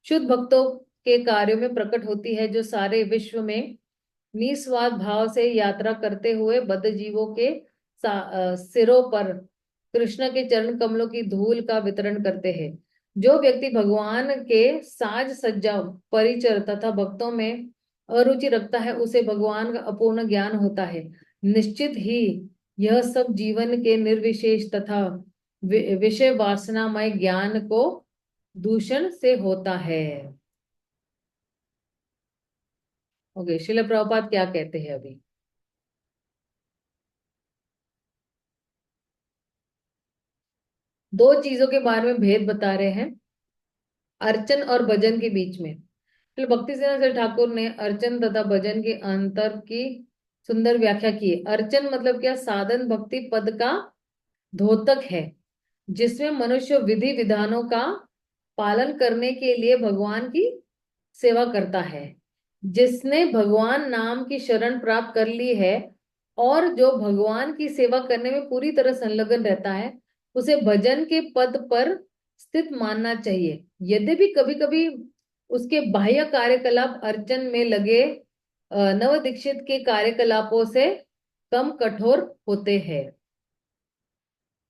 A: शुद्ध भक्तों के कार्यों में प्रकट होती है जो सारे विश्व में निस्वार्थ भाव से यात्रा करते हुए बद्ध जीवों के सिरों पर कृष्ण के चरण कमलों की धूल का वितरण करते हैं। जो व्यक्ति भगवान के साज सज्जा परिचर तथा भक्तों में अरुचि रखता है उसे भगवान का अपूर्ण ज्ञान होता है। निश्चित ही यह सब जीवन के निर्विशेष तथा विषय वासनामय ज्ञान को दूषण से होता है। ओके, श्रील प्रभुपाद क्या कहते हैं अभी? दो चीजों के बारे में भेद बता रहे हैं अर्चन और भजन के बीच में। फिर भक्ति सिंह ठाकुर ने अर्चन तथा भजन के अंतर की सुंदर व्याख्या की है। अर्चन मतलब क्या? साधन भक्ति पद का द्योतक है जिसमें मनुष्य विधि विधानों का पालन करने के लिए भगवान की सेवा करता है। जिसने भगवान नाम की शरण प्राप्त कर ली है और जो भगवान की सेवा करने में पूरी तरह संलग्न रहता है उसे भजन के पद पर स्थित मानना चाहिए। यद्यपि कभी कभी उसके बाह्य कार्यकलाप अर्चन में लगे नव दीक्षित के कार्यकलापों से कम कठोर होते हैं।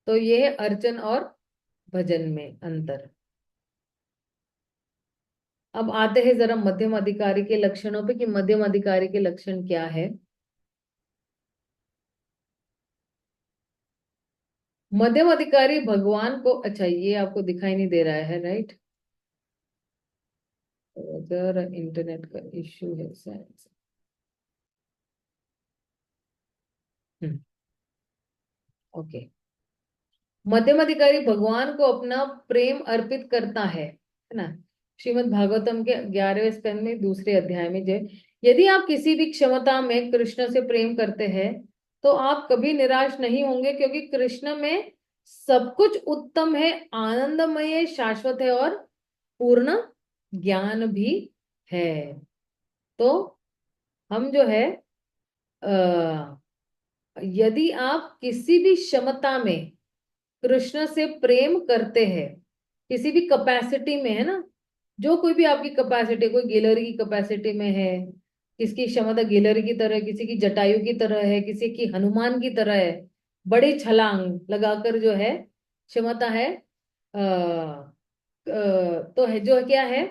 A: तो ये है अर्चन और भजन में अंतर। अब आते हैं जरा मध्यम अधिकारी के लक्षणों पे कि मध्यम अधिकारी के लक्षण क्या है। मध्यम अधिकारी भगवान को, अच्छा ये आपको दिखाई नहीं दे रहा है, राइट? जरा इंटरनेट का इश्यू है शायद। हम्म, ओके। मध्यम अधिकारी भगवान को अपना प्रेम अर्पित करता है ना? श्रीमद् भागवतम के 11वें स्कंद में दूसरे अध्याय में जो यदि आप किसी भी क्षमता में कृष्ण से प्रेम करते हैं तो आप कभी निराश नहीं होंगे क्योंकि कृष्ण में सब कुछ उत्तम है, आनंदमय है, शाश्वत है और पूर्ण ज्ञान भी है। तो हम जो है यदि आप किसी भी क्षमता में कृष्ण से प्रेम करते हैं, किसी भी कैपेसिटी में, है ना? जो कोई भी आपकी कैपेसिटी, कोई गिलहरी की कैपेसिटी में है, किसकी क्षमता गिलहरी की तरह है, किसी की जटायु की तरह है, किसी की हनुमान की तरह है, बड़ी छलांग लगाकर जो है क्षमता है, तो है जो क्या है,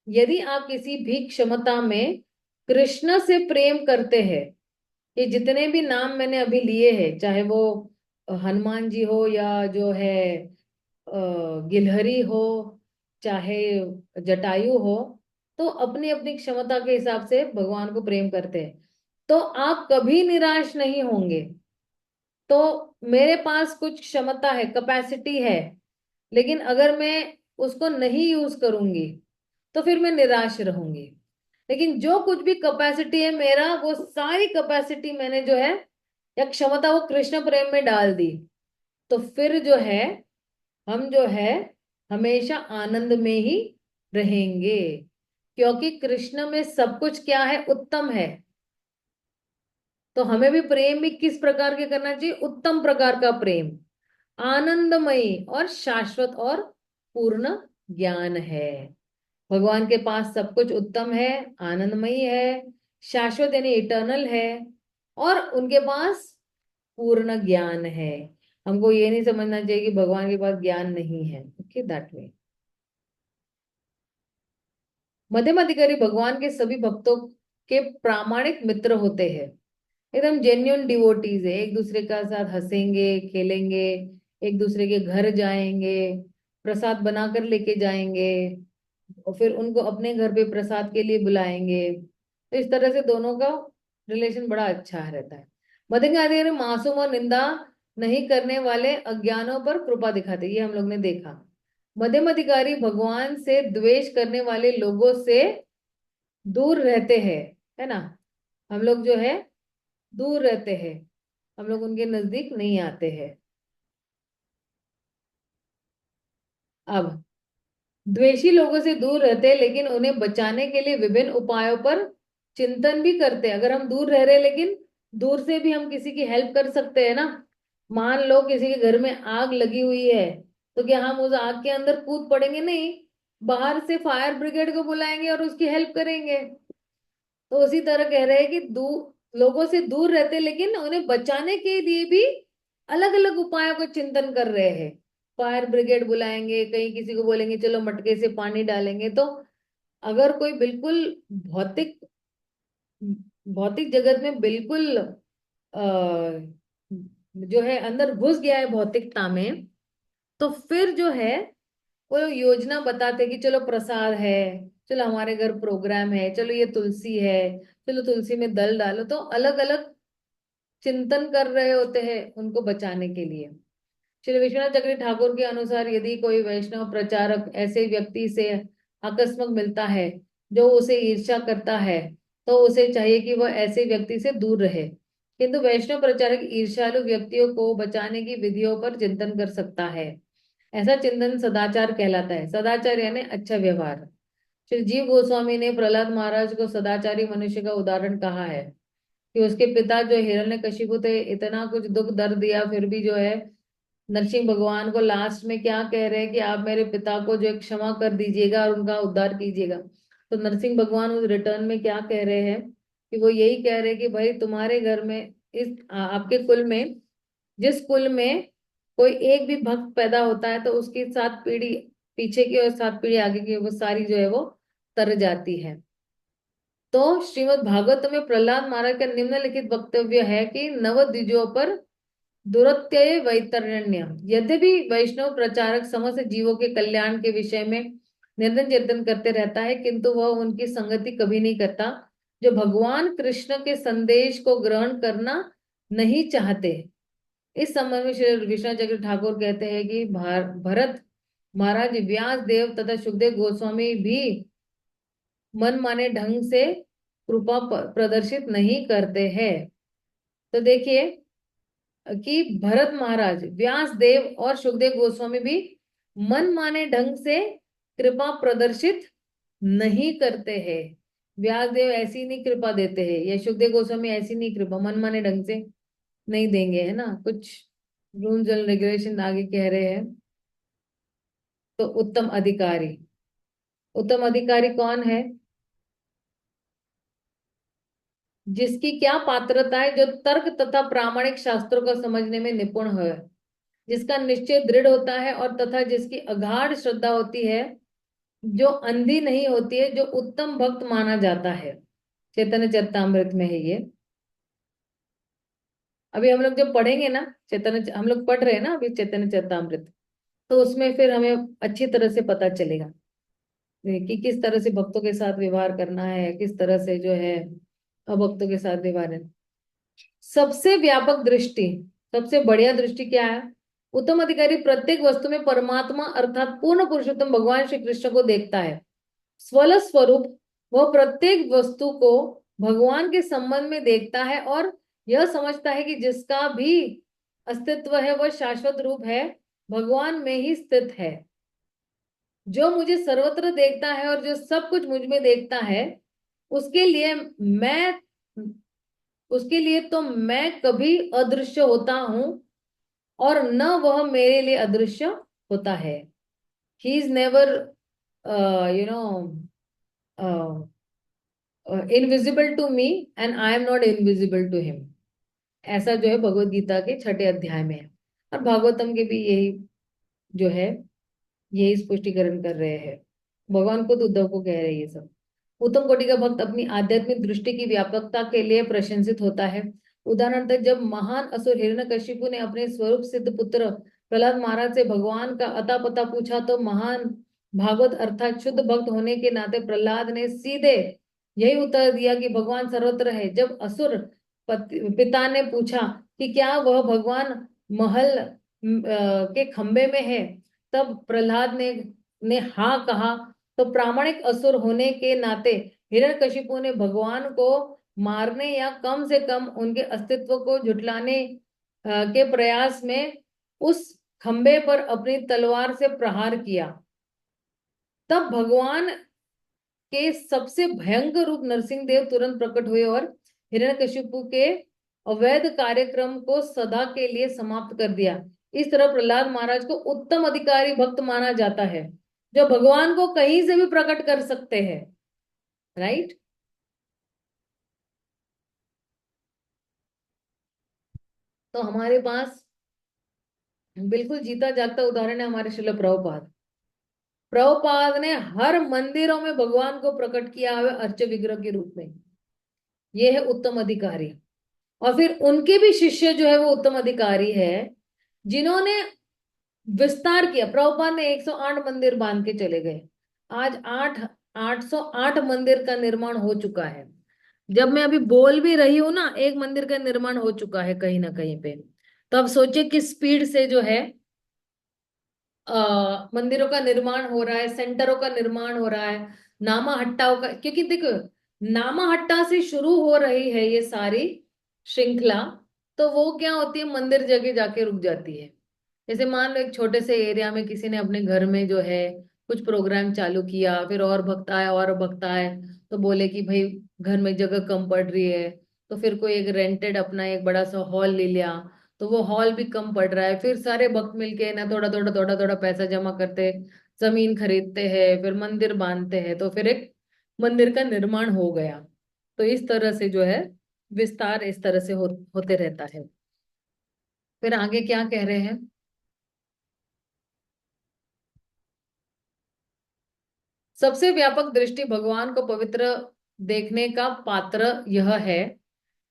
A: यदि आप किसी भी क्षमता में कृष्ण से प्रेम करते हैं, ये जितने भी नाम मैंने अभी लिए हैं, चाहे वो हनुमान जी हो या जो है गिलहरी हो, चाहे जटायु हो, तो अपनी अपनी क्षमता के हिसाब से भगवान को प्रेम करते हैं तो आप कभी निराश नहीं होंगे। तो मेरे पास कुछ क्षमता है, कैपेसिटी है, लेकिन अगर मैं उसको नहीं यूज करूंगी तो फिर मैं निराश रहूंगी। लेकिन जो कुछ भी कैपेसिटी है मेरा, वो सारी कैपेसिटी मैंने जो है या क्षमता वो कृष्ण प्रेम में डाल दी, तो फिर जो है हम जो है हमेशा आनंद में ही रहेंगे क्योंकि कृष्ण में सब कुछ क्या है? उत्तम है। तो हमें भी प्रेम भी किस प्रकार के करना चाहिए? उत्तम प्रकार का प्रेम, आनंदमयी और शाश्वत और पूर्ण ज्ञान है। भगवान के पास सब कुछ उत्तम है, आनंदमयी है, शाश्वत यानी इटर्नल है, और उनके पास पूर्ण ज्ञान है। हमको ये नहीं समझना चाहिए कि भगवान के पास ज्ञान नहीं है। Okay, that way. मध्यम अधिकारी भगवान के सभी भक्तों के प्रामाणिक मित्र होते हैं, एकदम जेन्युइन डिवोटीज है, एक दूसरे का साथ हंसेंगे खेलेंगे, एक दूसरे के घर जाएंगे, प्रसाद बनाकर लेके जाएंगे और फिर उनको अपने घर पे प्रसाद के लिए बुलाएंगे। तो इस तरह से दोनों का रिलेशन बड़ा अच्छा रहता है। मध्यम अधिकारी मासूम और निंदा नहीं करने वाले अज्ञानों पर कृपा दिखाते, ये हम लोग ने देखा। मध्यम अधिकारी भगवान से द्वेष करने वाले लोगों से दूर रहते हैं, है ना? हम लोग जो है दूर रहते हैं, हम लोग उनके नजदीक नहीं आते हैं। अब द्वेषी लोगों से दूर रहते हैं लेकिन उन्हें बचाने के लिए विभिन्न उपायों पर चिंतन भी करते हैं। अगर हम दूर रह रहे हैं लेकिन दूर से भी हम किसी की हेल्प कर सकते हैं ना। मान लो किसी के घर में आग लगी हुई है, तो क्या हम उस आग के अंदर कूद पड़ेंगे? नहीं, बाहर से फायर ब्रिगेड को बुलाएंगे और उसकी हेल्प करेंगे। तो उसी तरह कह रहे हैं कि लोगों से दूर रहते लेकिन उन्हें बचाने के लिए भी अलग अलग उपायों को चिंतन कर रहे हैं। फायर ब्रिगेड बुलाएंगे, कहीं किसी को बोलेंगे चलो मटके से पानी डालेंगे। तो अगर कोई बिल्कुल भौतिक भौतिक जगत में बिल्कुल जो है अंदर घुस गया है भौतिकता में, तो फिर जो है वो योजना बताते कि चलो प्रसाद है, चलो हमारे घर प्रोग्राम है, चलो ये तुलसी है, चलो तुलसी में दल डालो। तो अलग अलग चिंतन कर रहे होते हैं उनको बचाने के लिए। श्री विश्वनाथ चक्री ठाकुर के अनुसार यदि कोई वैष्णव प्रचारक ऐसे व्यक्ति से आकस्मक मिलता है जो उसे ईर्ष्या करता है, तो उसे चाहिए कि वह ऐसे व्यक्ति से दूर रहे। किंतु वैष्णव प्रचारक ईर्ष्यालु व्यक्तियों को बचाने की विधियों पर चिंतन कर सकता है। ऐसा चिंतन सदाचार कहलाता है। सदाचार यानी अच्छा व्यवहार। श्री जीव गोस्वामी ने प्रहलाद महाराज को सदाचारी मनुष्य का उदाहरण कहा है कि उसके पिता जो हिरण्यकशिपु थे, इतना कुछ दुख दर्द दिया फिर भी जो है नरसिंह भगवान को लास्ट में क्या कह रहे हैं कि आप मेरे पिता को जो है क्षमा कर दीजिएगा और उनका उद्धार कीजिएगा। तो नरसिंह भगवान उस रिटर्न में क्या कह रहे हैं कि वो यही कह रहे हैं कि भाई तुम्हारे घर में इस आपके कुल में, जिस कुल में कोई एक भी भक्त पैदा होता है तो उसकी 7 पीढ़ी पीछे की और 7 पीढ़ी आगे की वो सारी जो है वो तर जाती है। तो श्रीमद् भागवत में प्रहलाद महाराज का निम्नलिखित वक्तव्य है कि नव द्विजों पर दुरत्यय वैतरण्य। यद्यपि वैष्णव प्रचारक समस्त जीवों के कल्याण के विषय में निरंतर चिंतन करते रहता है, किंतु वह उनकी संगति कभी नहीं करता जो भगवान कृष्ण के संदेश को ग्रहण करना नहीं चाहते। इस संबंध में श्री विश्वनाथ चक्र ठाकुर कहते हैं कि भरत महाराज, व्यास देव तथा सुखदेव गोस्वामी भी मन माने ढंग से कृपा प्रदर्शित नहीं करते हैं। तो देखिए कि भरत महाराज, व्यास देव और सुखदेव गोस्वामी भी मन माने ढंग से कृपा प्रदर्शित नहीं करते हैं। व्यास देव ऐसी नहीं कृपा देते हैं, या सुखदेव गोस्वामी ऐसी नहीं कृपा मन माने ढंग से नहीं देंगे, है ना। कुछ रूल्स एंड रेगुलेशन आगे कह रहे हैं। तो उत्तम अधिकारी, उत्तम अधिकारी कौन है? जिसकी क्या पात्रता है? जो तर्क तथा प्रामाणिक शास्त्रों को समझने में निपुण है, जिसका निश्चय दृढ़ होता है और तथा जिसकी अगाध श्रद्धा होती है, जो अंधी नहीं होती है, जो उत्तम भक्त माना जाता है। चैतन्य चरितामृत में है ये। अभी हम लोग जब पढ़ेंगे ना चैतन्य, हम लोग पढ़ रहे हैं ना अभी चैतन्य चरितामृत, तो उसमें फिर हमें अच्छी तरह से पता चलेगा कि किस तरह से भक्तों के साथ व्यवहार करना है, किस तरह से जो है अभक्तों के साथ व्यवहार है। सबसे व्यापक दृष्टि, सबसे बढ़िया दृष्टि क्या है? उत्तम अधिकारी प्रत्येक वस्तु में परमात्मा अर्थात पूर्ण पुरुषोत्तम भगवान श्री कृष्ण को देखता है। स्वल स्वरूप वह प्रत्येक वस्तु को भगवान के संबंध में देखता है और यह समझता है कि जिसका भी अस्तित्व है वह शाश्वत रूप है, भगवान में ही स्थित है। जो मुझे सर्वत्र देखता है और जो सब कुछ मुझ में देखता है, उसके लिए मैं उसके लिए तो मैं कभी अदृश्य होता हूं और न वह मेरे लिए अदृश्य होता है। He is never you know invisible to me and I am not invisible to him. ऐसा जो है भगवत गीता के 6 अध्याय में है। और भागवतम के भी यही जो है यही स्पष्टीकरण कर रहे हैं। भगवान खुद उद्धव को कह रहे हैं ये सब। उत्तम कोटि का भक्त अपनी आध्यात्मिक दृष्टि की व्यापकता के लिए प्रशंसित होता है। उदाहरणतः जब महान असुर हिरण्यकशिपु ने अपने स्वरूप सिद्ध पुत्र प्रहलाद महाराज से भगवान का अता पता पूछा, तो महान भागवत अर्थात शुद्ध भक्त होने के नाते प्रहलाद ने सीधे यही उत्तर दिया कि भगवान सर्वत्र है। जब असुर पिता ने पूछा कि क्या वह भगवान महल के खंबे में है, तब प्रहलाद ने हाँ कहा। तो प्रामाणिक असुर होने के नाते हिरण्यकशिपु ने भगवान को मारने या कम से कम उनके अस्तित्व को झुठलाने के प्रयास में उस खंबे पर अपनी तलवार से प्रहार किया। तब भगवान के सबसे भयंकर रूप नरसिंह देव तुरंत प्रकट हुए और हिरण्यकशिपु के अवैध कार्यक्रम को सदा के लिए समाप्त कर दिया। इस तरह प्रहलाद महाराज को उत्तम अधिकारी भक्त माना जाता है, जो भगवान को कहीं से भी प्रकट कर सकते हैं। राइट। तो हमारे पास बिल्कुल जीता जागता उदाहरण है हमारे श्रील प्रभुपाद। प्रभुपाद ने हर मंदिरों में भगवान को प्रकट किया है अर्च विग्रह के रूप में। ये है उत्तम अधिकारी। और फिर उनके भी शिष्य जो है वो उत्तम अधिकारी है, जिन्होंने विस्तार किया। प्रभुपाद ने 108 मंदिर बांध के चले गए। आज 808 मंदिर का निर्माण हो चुका है। जब मैं अभी बोल भी रही हूं ना, एक मंदिर का निर्माण हो चुका है कहीं ना कहीं पे। तो अब सोचिए किस स्पीड से जो है मंदिरों का निर्माण हो रहा है, सेंटरों का निर्माण हो रहा है, नामा हट्टाओं का। क्योंकि देखो, नामा हट्टा से शुरू हो रही है ये सारी श्रृंखला, तो वो क्या होती है, मंदिर जगह जाके रुक जाती है। जैसे मान लो एक छोटे से एरिया में किसी ने अपने घर में जो है कुछ प्रोग्राम चालू किया, फिर और भक्त आए और भक्त आए, तो बोले कि भाई घर में जगह कम पड़ रही है, तो फिर कोई एक रेंटेड अपना एक बड़ा सा हॉल ले लिया, तो वो हॉल भी कम पड़ रहा है, फिर सारे भक्त मिलके ना थोड़ा थोड़ा थोड़ा थोड़ा पैसा जमा करते, जमीन खरीदते हैं, फिर मंदिर बांधते हैं, तो फिर एक मंदिर का निर्माण हो गया। तो इस तरह से जो है विस्तार इस तरह से होते रहता है। फिर आगे क्या कह रहे हैं। सबसे व्यापक दृष्टि भगवान को पवित्र देखने का पात्र यह है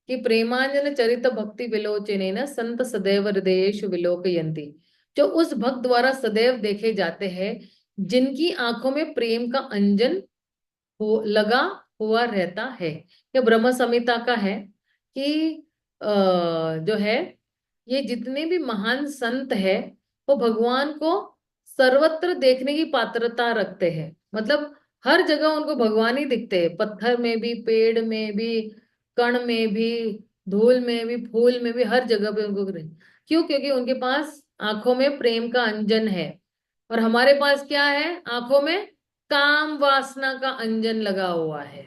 A: कि प्रेमांजन चरित भक्ति विलोचने न संत सदैव हृदयेषु विलोकयन्ति। जो उस भक्त द्वारा सदैव देखे जाते हैं, जिनकी आंखों में प्रेम का अंजन लगा हुआ रहता है। यह ब्रह्म संहिता का है कि जो है ये जितने भी महान संत है, वो भगवान को सर्वत्र देखने की पात्रता रखते हैं। मतलब हर जगह उनको भगवान ही दिखते हैं, पत्थर में भी, पेड़ में भी, कण में भी, धूल में भी, फूल में भी, हर जगह पे उनको क्यों? क्योंकि उनके पास आंखों में प्रेम का अंजन है। और हमारे पास क्या है, आंखों में काम वासना का अंजन लगा हुआ है।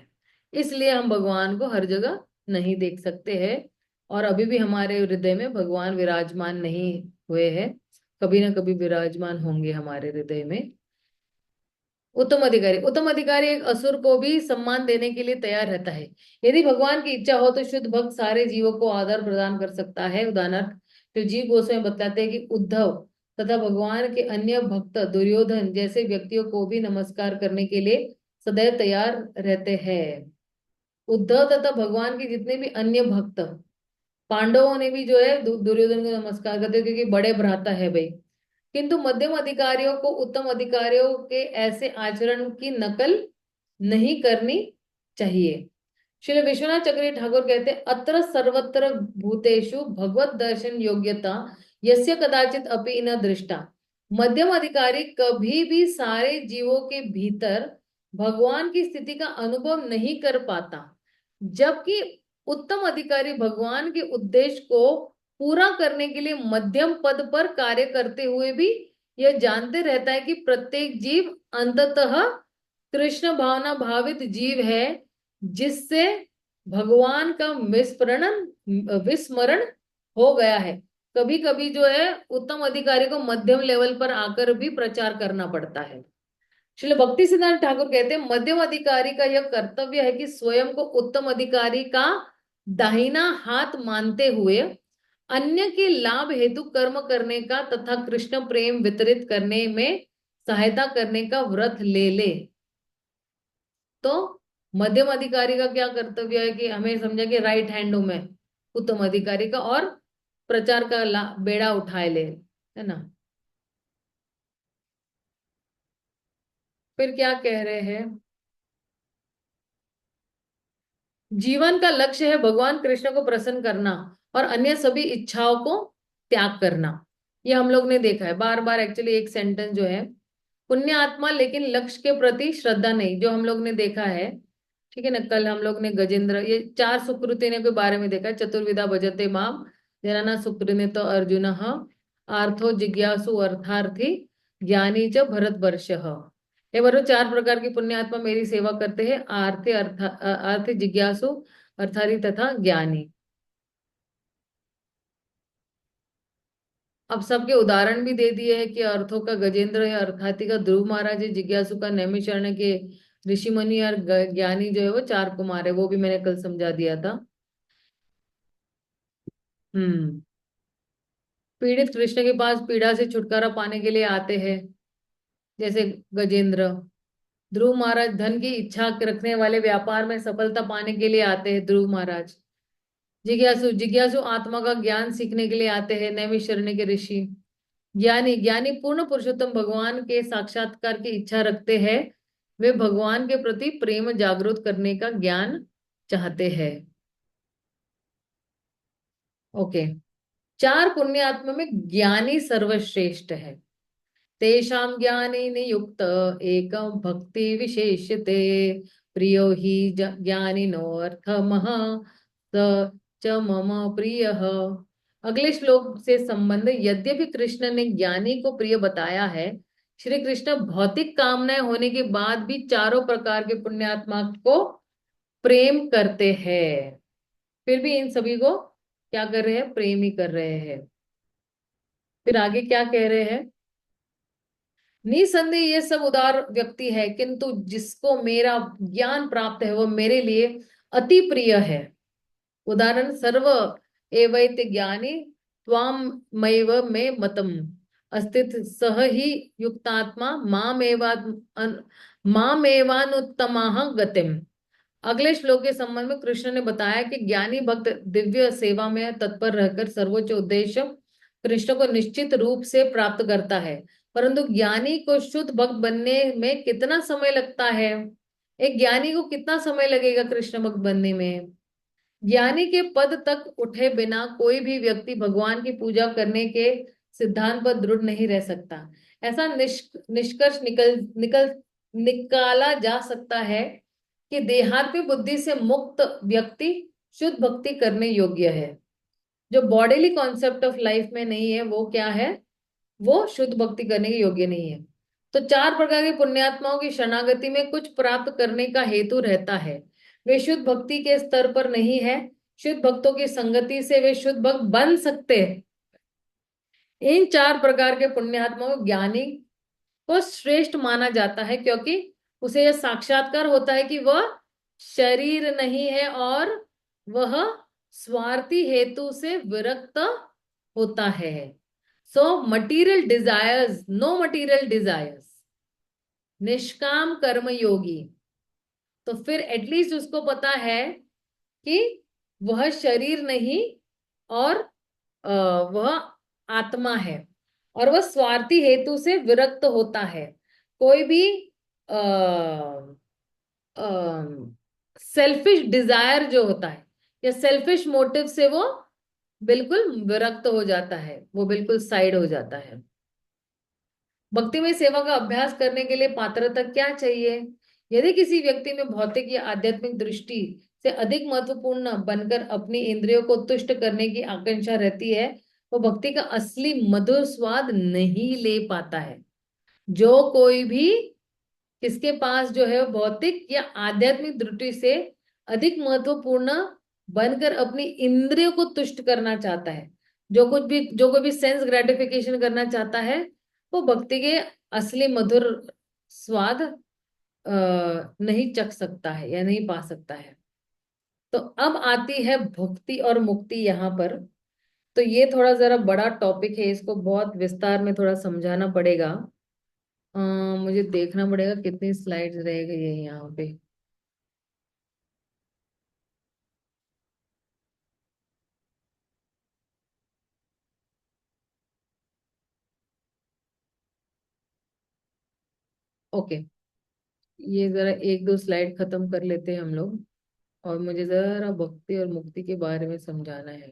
A: इसलिए हम भगवान को हर जगह नहीं देख सकते हैं। और अभी भी हमारे हृदय में भगवान विराजमान नहीं हुए हैं, कभी ना कभी विराजमान होंगे हमारे हृदय में। उत्तम अधिकारी, उत्तम अधिकारी एक असुर को भी सम्मान देने के लिए तैयार रहता है। यदि भगवान की इच्छा हो तो शुद्ध भक्त सारे जीवों को आदर प्रदान कर सकता है। उदाहरण तो जीव गोस्वामी बताते हैं कि उद्धव तथा भगवान के अन्य भक्त दुर्योधन जैसे व्यक्तियों को भी नमस्कार करने के लिए सदैव तैयार रहते हैं। उद्धव तथा भगवान के जितने भी अन्य भक्त, पांडवों ने भी जो है दुर्योधन को नमस्कार करते हैं, क्योंकि बड़े भ्राता है भाई। किंतु मध्यम अधिकारियों को उत्तम अधिकारियों के ऐसे आचरण की नकल नहीं करनी चाहिए। श्री विश्वनाथ चक्रवर्ती ठाकुर कहते हैं, अत्र सर्वत्र भूतेषु भगवत दर्शन योग्यता यस्य कदाचित अपि न दृष्टा। मध्यम अधिकारी कभी भी सारे जीवों के भीतर भगवान की स्थिति का अनुभव नहीं कर पाता, जबकि उत्तम अधिकारी भगवान के उद्देश्य को पूरा करने के लिए मध्यम पद पर कार्य करते हुए भी यह जानते रहता है कि प्रत्येक जीव अंततः कृष्ण भावना भावित जीव है, जिससे भगवान का विस्मरण हो गया है। कभी कभी जो है उत्तम अधिकारी को मध्यम लेवल पर आकर भी प्रचार करना पड़ता है। श्रील भक्ति सिद्धांत ठाकुर कहते हैं, मध्यम अधिकारी का यह कर्तव्य है कि स्वयं को उत्तम अधिकारी का दाहिना हाथ मानते हुए अन्य के लाभ हेतु कर्म करने का तथा कृष्ण प्रेम वितरित करने में सहायता करने का व्रत ले ले। तो मध्यम अधिकारी का क्या कर्तव्य है कि हमें समझा कि राइट हैंड हूं मैं उत्तम अधिकारी का, और प्रचार का बेड़ा उठाए ले, है ना। फिर क्या कह रहे हैं। जीवन का लक्ष्य है भगवान कृष्ण को प्रसन्न करना और अन्य सभी इच्छाओं को त्याग करना। ये हम लोग ने देखा है बार बार। एक्चुअली एक सेंटेंस जो है, पुण्य आत्मा लेकिन लक्ष्य के प्रति श्रद्धा नहीं, जो हम लोग ने देखा है। ठीक है ना, कल हम लोग ने गजेंद्र ये चार सुकृति ने के बारे में देखा। चतुर्विधा भजते माम जनाना सुकृति तो अर्जुन, आर्थो जिज्ञासु अर्थार्थी, ज्ञानी च भरतवर्ष। ये बरो चार प्रकार की पुण्यात्मा मेरी सेवा करते हैं, अर्थ जिज्ञासु, अर्थारी तथा ज्ञानी। अब सबके उदाहरण भी दे दिए हैं कि अर्थों का गजेंद्र है, अर्थार्थी का ध्रुव महाराज है, जिज्ञासु का नैमिषारण्य के ऋषि मुनि, और ज्ञानी जो है वो चार कुमार है। वो भी मैंने कल समझा दिया था। हम्म। पीड़ित कृष्ण के पास पीड़ा से छुटकारा पाने के लिए आते हैं, जैसे गजेंद्र। ध्रुव महाराज धन की इच्छा रखने वाले व्यापार में सफलता पाने के लिए आते हैं, ध्रुव महाराज। जिज्ञासु जिज्ञासु आत्मा का ज्ञान सीखने के लिए आते हैं, नैमिषारण्य के ऋषि। ज्ञानी ज्ञानी पूर्ण पुरुषोत्तम भगवान के साक्षात्कार की इच्छा रखते हैं, वे भगवान के प्रति प्रेम जागृत करने का ज्ञान चाहते हैं। ओके। चार पुण्यात्मा में ज्ञानी सर्वश्रेष्ठ है। तेषां ज्ञाने नियुक्त एकं भक्ति विशेष्यते, प्रियो हि ज्ञानिनोऽर्थमः स च मम प्रियः। अगले श्लोक से संबंध, यद्यपि कृष्ण ने ज्ञानी को प्रिय बताया है, श्री कृष्ण भौतिक कामनाएं होने के बाद भी चारों प्रकार के पुण्यात्मा को प्रेम करते हैं। फिर भी इन सभी को क्या कर रहे हैं? प्रेम ही कर रहे हैं। फिर आगे क्या कह रहे हैं? निसंदेह ये सब उदार व्यक्ति है, किंतु जिसको मेरा ज्ञान प्राप्त है वो मेरे लिए अति प्रिय है। उदाहरण, सर्व एवैते ज्ञानी त्वामैव मे मतम अस्तित सह ही युक्तात्मा मामेवानुत्तमाः गतिम। अगले श्लोक के संबंध में कृष्ण ने बताया कि ज्ञानी भक्त दिव्य सेवा में तत्पर रहकर सर्वोच्च उद्देश्य कृष्ण को निश्चित रूप से प्राप्त करता है। परंतु ज्ञानी को शुद्ध भक्त बनने में कितना समय लगता है? एक ज्ञानी को कितना समय लगेगा कृष्ण भक्त बनने में? ज्ञानी के पद तक उठे बिना कोई भी व्यक्ति भगवान की पूजा करने के सिद्धांत पर दृढ़ नहीं रह सकता। ऐसा निष्कर्ष निकाला जा सकता है कि देहात्मिक बुद्धि से मुक्त व्यक्ति शुद्ध भक्ति करने योग्य है। जो बॉडीली कॉन्सेप्ट ऑफ लाइफ में नहीं है वो क्या है? वो शुद्ध भक्ति करने के योग्य नहीं है। तो चार प्रकार के पुण्यात्माओं की शरणागति में कुछ प्राप्त करने का हेतु रहता है। वे शुद्ध भक्ति के स्तर पर नहीं है। शुद्ध भक्तों की संगति से वे शुद्ध भक्त बन सकते हैं। इन चार प्रकार के पुण्यात्माओं ज्ञानी को श्रेष्ठ माना जाता है, क्योंकि उसे यह साक्षात्कार होता है कि वह शरीर नहीं है और वह स्वार्थी हेतु से विरक्त होता है। So material desires, no material desires, निष्काम कर्म योगी। तो फिर एटलीस्ट उसको पता है कि वह शरीर नहीं और वह आत्मा है, और वह स्वार्थी हेतु से विरक्त होता है। कोई भी सेल्फिश डिजायर जो होता है या सेल्फिश मोटिव से वो बिल्कुल विरक्त हो जाता है, वो बिल्कुल साइड हो जाता है। भक्ति में सेवा का अभ्यास करने के लिए पात्रता क्या चाहिए? यदि किसी व्यक्ति में भौतिक या आध्यात्मिक दृष्टि से अधिक महत्वपूर्ण बनकर अपनी इंद्रियों को तुष्ट करने की आकांक्षा रहती है, वो भक्ति का असली मधुर स्वाद नहीं ले पाता है। जो कोई भी किसके पास जो है भौतिक या आध्यात्मिक दृष्टि से अधिक महत्वपूर्ण बनकर अपनी इंद्रियों को तुष्ट करना चाहता है, जो कोई भी सेंस ग्रेटिफिकेशन करना चाहता है, वो भक्ति के असली मधुर स्वाद नहीं चख सकता है या नहीं पा सकता है। तो अब आती है भक्ति और मुक्ति यहाँ पर। तो ये थोड़ा जरा बड़ा टॉपिक है, इसको बहुत विस्तार में थोड़ा समझाना पड़ेगा। मुझे देखना पड़ेगा कितनी स्लाइड्स रह गई है यहाँ पे। ओके, ये जरा एक दो स्लाइड खत्म कर लेते हैं हम लोग, और मुझे जरा भक्ति और मुक्ति के बारे में समझाना है।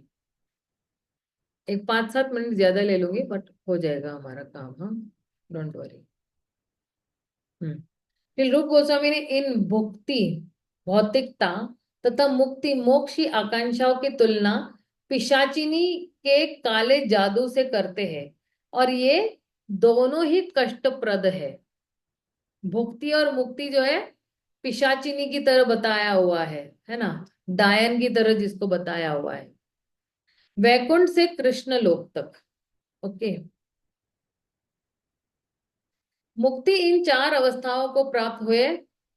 A: एक 5-7 मिनट ज्यादा ले लूंगी, बट हो जाएगा हमारा काम। हाँ, डोंट वरी। हम्म। फिर रूप गोस्वामी ने इन भुक्ति, भौतिकता तथा मुक्ति मोक्ष की आकांक्षाओं की तुलना पिशाचिनी के काले जादू से करते हैं, और ये दोनों ही कष्टप्रद है। भुक्ति और मुक्ति जो है पिशाचिनी की तरह बताया हुआ है ना, डायन की तरह जिसको बताया हुआ है, वैकुंठ से कृष्ण लोक तक। ओके। मुक्ति इन चार अवस्थाओं को प्राप्त हुए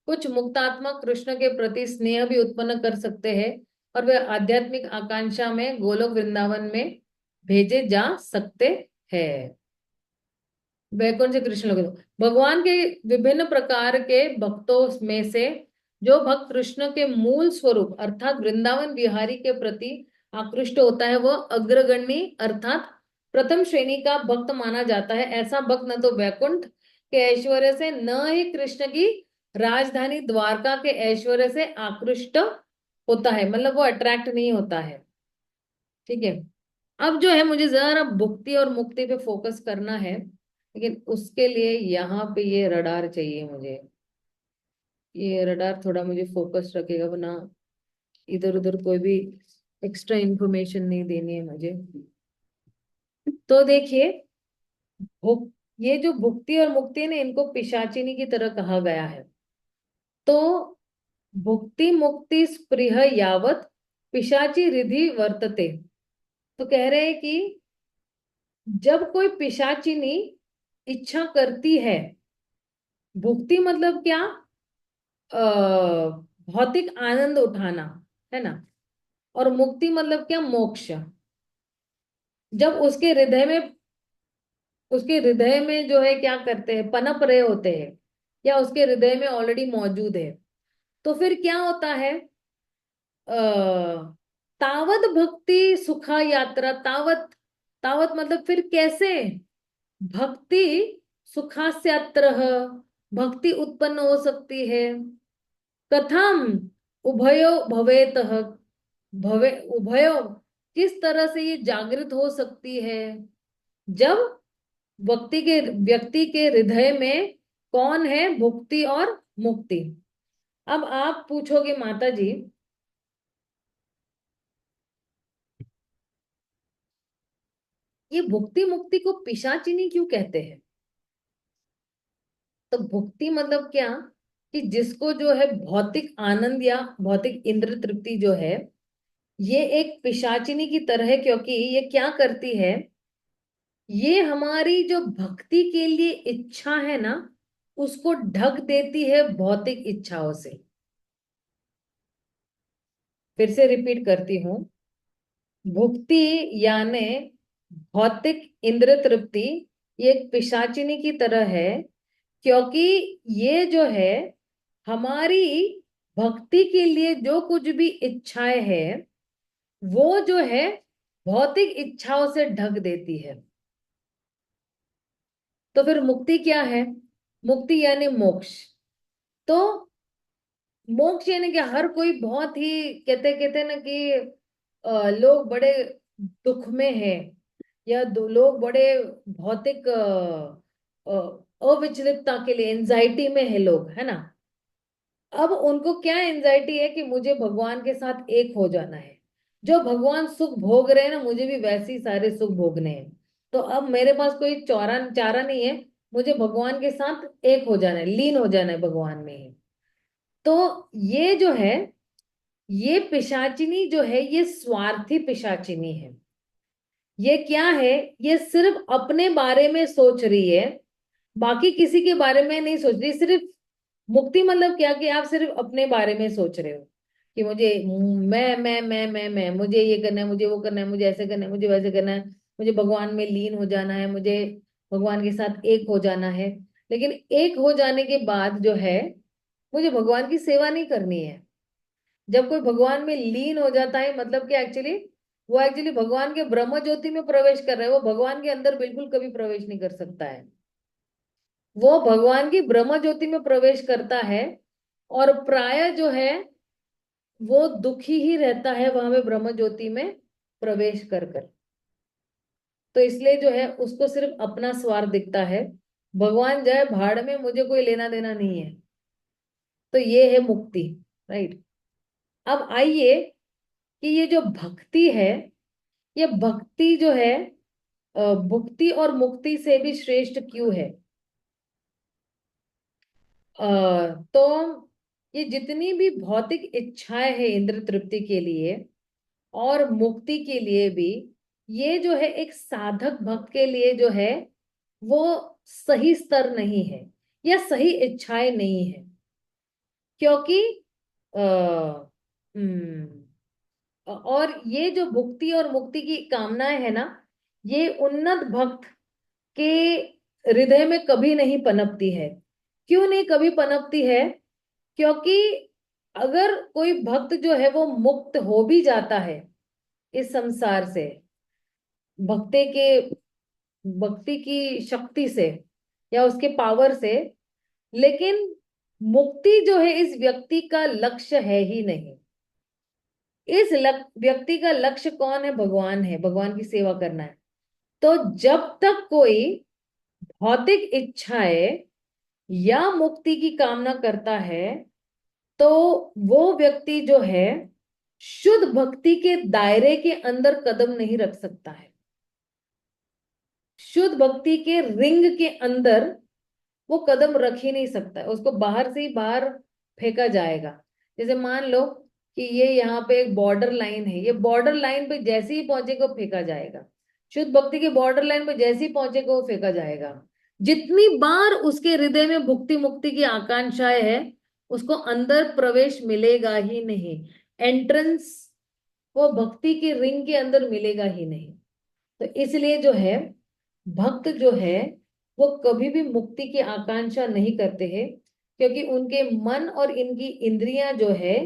A: कुछ मुक्तात्मा कृष्ण के प्रति स्नेह भी उत्पन्न कर सकते हैं, और वे आध्यात्मिक आकांक्षा में गोलोक वृंदावन में भेजे जा सकते हैं। वैकुंठ से कृष्ण लोक। भगवान के विभिन्न प्रकार के भक्तों में से जो भक्त कृष्ण के मूल स्वरूप अर्थात वृंदावन बिहारी के प्रति आकृष्ट होता है वह अग्रगण्य अर्थात प्रथम श्रेणी का भक्त माना जाता है। ऐसा भक्त न तो वैकुंठ के ऐश्वर्य से न ही कृष्ण की राजधानी द्वारका के ऐश्वर्य से आकृष्ट होता है, मतलब वो अट्रैक्ट नहीं होता है। ठीक है। अब जो है मुझे जरा भुक्ति और मुक्ति पे फोकस करना है, लेकिन उसके लिए यहाँ पे ये रडार चाहिए मुझे। ये रडार थोड़ा मुझे फोकस रखेगा, वरना इधर उधर कोई भी एक्स्ट्रा इंफॉर्मेशन नहीं देनी है मुझे। तो देखिए, भुक ये जो भुक्ति और मुक्ति है ना, इनको पिशाचिनी की तरह कहा गया है। तो भुक्ति मुक्ति स्पृह यावत पिशाची रिधि वर्तते। तो कह रहे हैं कि जब कोई पिशाचिनी इच्छा करती है, भुक्ति मतलब क्या, भौतिक आनंद उठाना, है ना। और मुक्ति मतलब क्या, मोक्ष। जब उसके हृदय में जो है क्या करते हैं, पनप रहे होते हैं, या उसके हृदय में ऑलरेडी मौजूद है, तो फिर क्या होता है, तावत भक्ति सुखा यात्रा। तावत, तावत मतलब फिर कैसे, भक्ति सुखास्यात्र, भक्ति उत्पन्न हो सकती है। कथम उभयो भवेत, भवे उभयो, किस तरह से ये जागृत हो सकती है, जब व्यक्ति के हृदय में कौन है, भुक्ति और मुक्ति। अब आप पूछोगे माता जी, ये भुक्ति मुक्ति को पिशाचिनी क्यों कहते हैं। तो भुक्ति मतलब क्या, कि जिसको जो है भौतिक आनंद या भौतिक इंद्र तृप्ति जो है, ये एक पिशाचिनी की तरह है, क्योंकि ये क्या करती है, ये हमारी जो भक्ति के लिए इच्छा है ना, उसको ढक देती है भौतिक इच्छाओं से। फिर से रिपीट करती हूँ, भुक्ति यानी भौतिक इंद्र तृप्ति, ये एक पिशाचिनी की तरह है, क्योंकि ये जो है हमारी भक्ति के लिए जो कुछ भी इच्छाएं है, वो जो है भौतिक इच्छाओं से ढक देती है। तो फिर मुक्ति क्या है, मुक्ति यानी मोक्ष। तो मोक्ष यानी कि हर कोई बहुत ही कहते कहते ना कि लोग बड़े दुख में है, या लोग बड़े भौतिक अविचलितता के लिए एंजाइटी में है लोग, है ना। अब उनको क्या एंजाइटी है कि मुझे भगवान के साथ एक हो जाना है। जो भगवान सुख भोग रहे हैं ना, मुझे भी वैसे ही सारे सुख भोगने हैं। तो अब मेरे पास कोई चौरा चारा नहीं है, मुझे भगवान के साथ एक हो जाना है, लीन हो जाना है भगवान में ही। तो ये जो है, ये पिशाचिनी जो है, ये स्वार्थी पिशाचिनी है। ये क्या है, ये सिर्फ अपने बारे में सोच रही है, बाकी किसी के बारे में नहीं सोच रही। सिर्फ मुक्ति मतलब क्या, कि आप सिर्फ अपने बारे में सोच रहे हो, कि मुझे मैं मुझे ये करना है, मुझे वो करना है, मुझे ऐसे करना है, मुझे वैसे करना है, मुझे भगवान में लीन हो जाना है, मुझे भगवान के साथ एक हो जाना है। लेकिन एक हो जाने के बाद जो है, मुझे भगवान की सेवा नहीं करनी है। जब कोई भगवान में लीन हो जाता है, मतलब कि एक्चुअली भगवान के ब्रह्म ज्योति में प्रवेश कर रहा है, वो भगवान के अंदर बिल्कुल कभी प्रवेश नहीं कर सकता है। वो भगवान की ब्रह्म ज्योति में प्रवेश करता है, और प्राय जो है वो दुखी ही रहता है वहां पे ब्रह्म ज्योति में प्रवेश कर कर। तो इसलिए जो है उसको सिर्फ अपना स्वार्थ दिखता है, भगवान जाए भाड़ में, मुझे कोई लेना देना नहीं है। तो ये है मुक्ति, राइट। अब आइए कि ये जो भक्ति है, ये भक्ति जो है भुक्ति और मुक्ति से भी श्रेष्ठ क्यों है। तो ये जितनी भी भौतिक इच्छाएं हैं इंद्र तृप्ति के लिए और मुक्ति के लिए भी, ये जो है एक साधक भक्त के लिए जो है वो सही स्तर नहीं है, या सही इच्छाएं नहीं है। क्योंकि आ, और ये जो भुक्ति और मुक्ति की कामनाएं है ना, ये उन्नत भक्त के हृदय में कभी नहीं पनपती है। क्यों नहीं कभी पनपती है? क्योंकि अगर कोई भक्त जो है वो मुक्त हो भी जाता है इस संसार से, भक्ति के भक्ति की शक्ति से या उसके पावर से, लेकिन मुक्ति जो है इस व्यक्ति का लक्ष्य है ही नहीं। व्यक्ति का लक्ष्य कौन है? भगवान है, भगवान की सेवा करना है। तो जब तक कोई भौतिक इच्छाएं या मुक्ति की कामना करता है, तो वो व्यक्ति जो है शुद्ध भक्ति के दायरे के अंदर कदम नहीं रख सकता है। शुद्ध भक्ति के रिंग के अंदर वो कदम रख ही नहीं सकता है, उसको बाहर से ही बाहर फेंका जाएगा। जैसे मान लो कि ये यहाँ पे एक बॉर्डर लाइन है, ये बॉर्डर लाइन पे जैसे ही पहुंचेगा वो फेंका जाएगा। शुद्ध भक्ति के बॉर्डर लाइन पे जैसे ही पहुंचेगा वो फेंका जाएगा। जितनी बार उसके हृदय में भुक्ति मुक्ति की आकांक्षाएं है, उसको अंदर प्रवेश मिलेगा ही नहीं। एंट्रेंस वो भक्ति के रिंग के अंदर मिलेगा ही नहीं। तो इसलिए जो है भक्त जो है वो कभी भी मुक्ति की आकांक्षा नहीं करते हैं, क्योंकि उनके मन और इनकी इंद्रियां जो है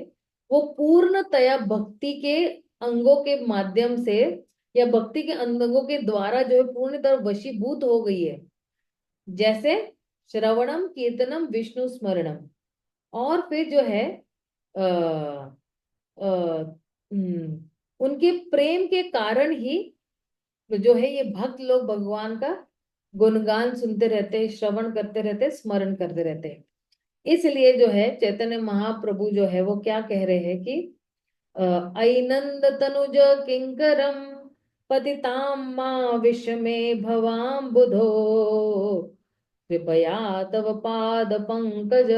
A: वो पूर्णतया भक्ति के अंगों के माध्यम से या भक्ति के अंगों के द्वारा जो है पूर्ण तरह वशीभूत हो गई है। जैसे श्रवणम कीर्तनम विष्णु स्मरणम, और फिर जो है आ, उनके प्रेम के कारण ही जो है ये भक्त लोग भगवान का गुणगान सुनते रहते हैं, श्रवण करते रहते हैं, स्मरण करते रहते हैं। इसलिए जो है चैतन्य महाप्रभु जो है वो क्या कह रहे हैं कि ऐनंद तनुज किंकरम पतितां मां विषमे भवाम बुधो कृपया तव पाद पंकज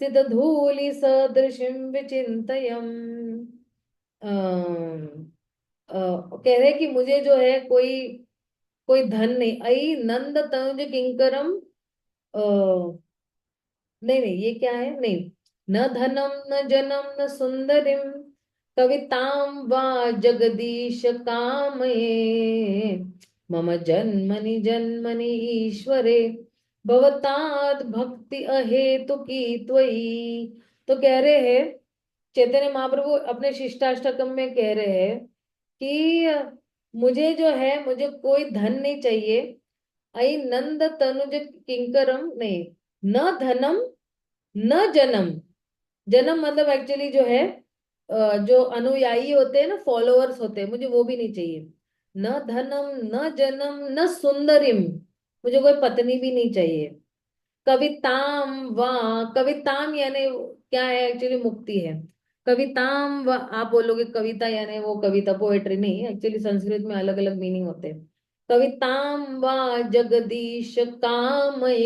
A: सिद धूलि सदृशिं विचिंतयम्। कह रहे कि मुझे जो है कोई कोई धन नहीं। आई नंद तनुज किंकरम, नहीं नहीं ये क्या है, नहीं, न धनम न जनम न सुंदरिम कविताम वा जगदीश कामये मम जन्मनि जन्मनि ईश्वरे भवतात् भक्ति अहेतुकी त्वयि। तो कह रहे हैं चैतन्य महाप्रभु अपने शिष्टाष्टकम में कह रहे हैं कि मुझे जो है मुझे कोई धन नहीं चाहिए। आई नंद तनुज किंकरम, नहीं, न धनम न जन्म। जन्म मतलब एक्चुअली जो है जो अनुयायी होते हैं ना, फॉलोअर्स होते हैं, मुझे वो भी नहीं चाहिए। न धनम न जन्म न सुंदरिम, मुझे कोई पत्नी भी नहीं चाहिए। कविताम वा, कविताम यानी क्या है? एक्चुअली मुक्ति है। कविताम व, आप बोलोगे कविता यानी वो कविता पोएट्री नहीं, एक्चुअली संस्कृत में अलग अलग मीनिंग होते हैं। कविताम वा जगदीश कामये,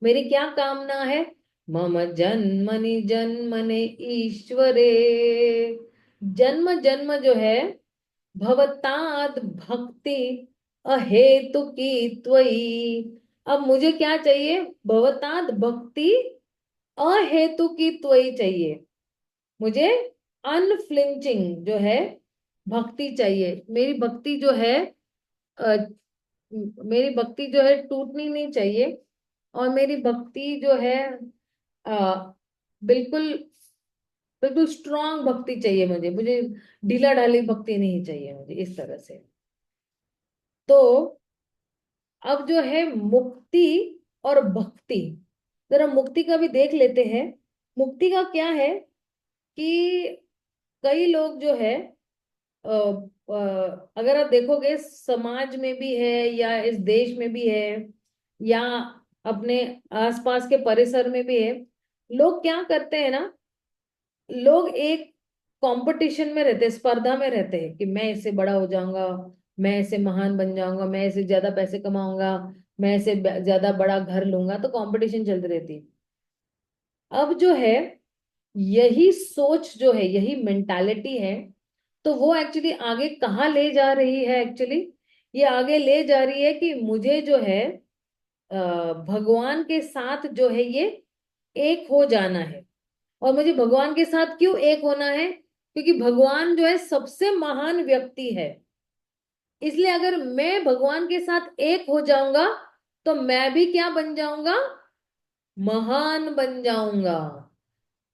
A: मेरी क्या कामना है? मम जन्मनि जन्मने ईश्वरे, जन्म जन्म जो है भवताद भक्ति अहेतु की त्वयि। अब मुझे क्या चाहिए? भवताद भक्ति अहेतु की त्वयि चाहिए। मुझे अनफ्लिंचिंग जो है भक्ति चाहिए। मेरी भक्ति जो है अ, मेरी भक्ति जो है टूटनी नहीं चाहिए। और मेरी भक्ति जो है बिल्कुल बिल्कुल स्ट्रांग भक्ति चाहिए। मुझे मुझे ढीला ढाली भक्ति नहीं चाहिए मुझे, इस तरह से। तो अब जो है मुक्ति और भक्ति, जरा मुक्ति का भी देख लेते हैं। मुक्ति का क्या है कि कई लोग जो है अगर आप देखोगे समाज में भी है या इस देश में भी है या अपने आसपास के परिसर में भी है, लोग क्या करते हैं ना, लोग एक कंपटीशन में रहते हैं, स्पर्धा में रहते हैं कि मैं इससे बड़ा हो जाऊंगा, मैं इससे महान बन जाऊंगा, मैं इससे ज्यादा पैसे कमाऊंगा, मैं इससे ज्यादा बड़ा घर लूंगा। तो कंपटीशन चलती रहती है। अब जो है यही सोच जो है, यही मेंटालिटी है, तो वो एक्चुअली आगे कहाँ ले जा रही है? एक्चुअली ये आगे ले जा रही है कि मुझे जो है भगवान के साथ जो है ये एक हो जाना है। और मुझे भगवान के साथ क्यों एक होना है? क्योंकि भगवान जो है सबसे महान व्यक्ति है। इसलिए अगर मैं भगवान के साथ एक हो जाऊंगा तो मैं भी क्या बन जाऊंगा, महान बन जाऊंगा।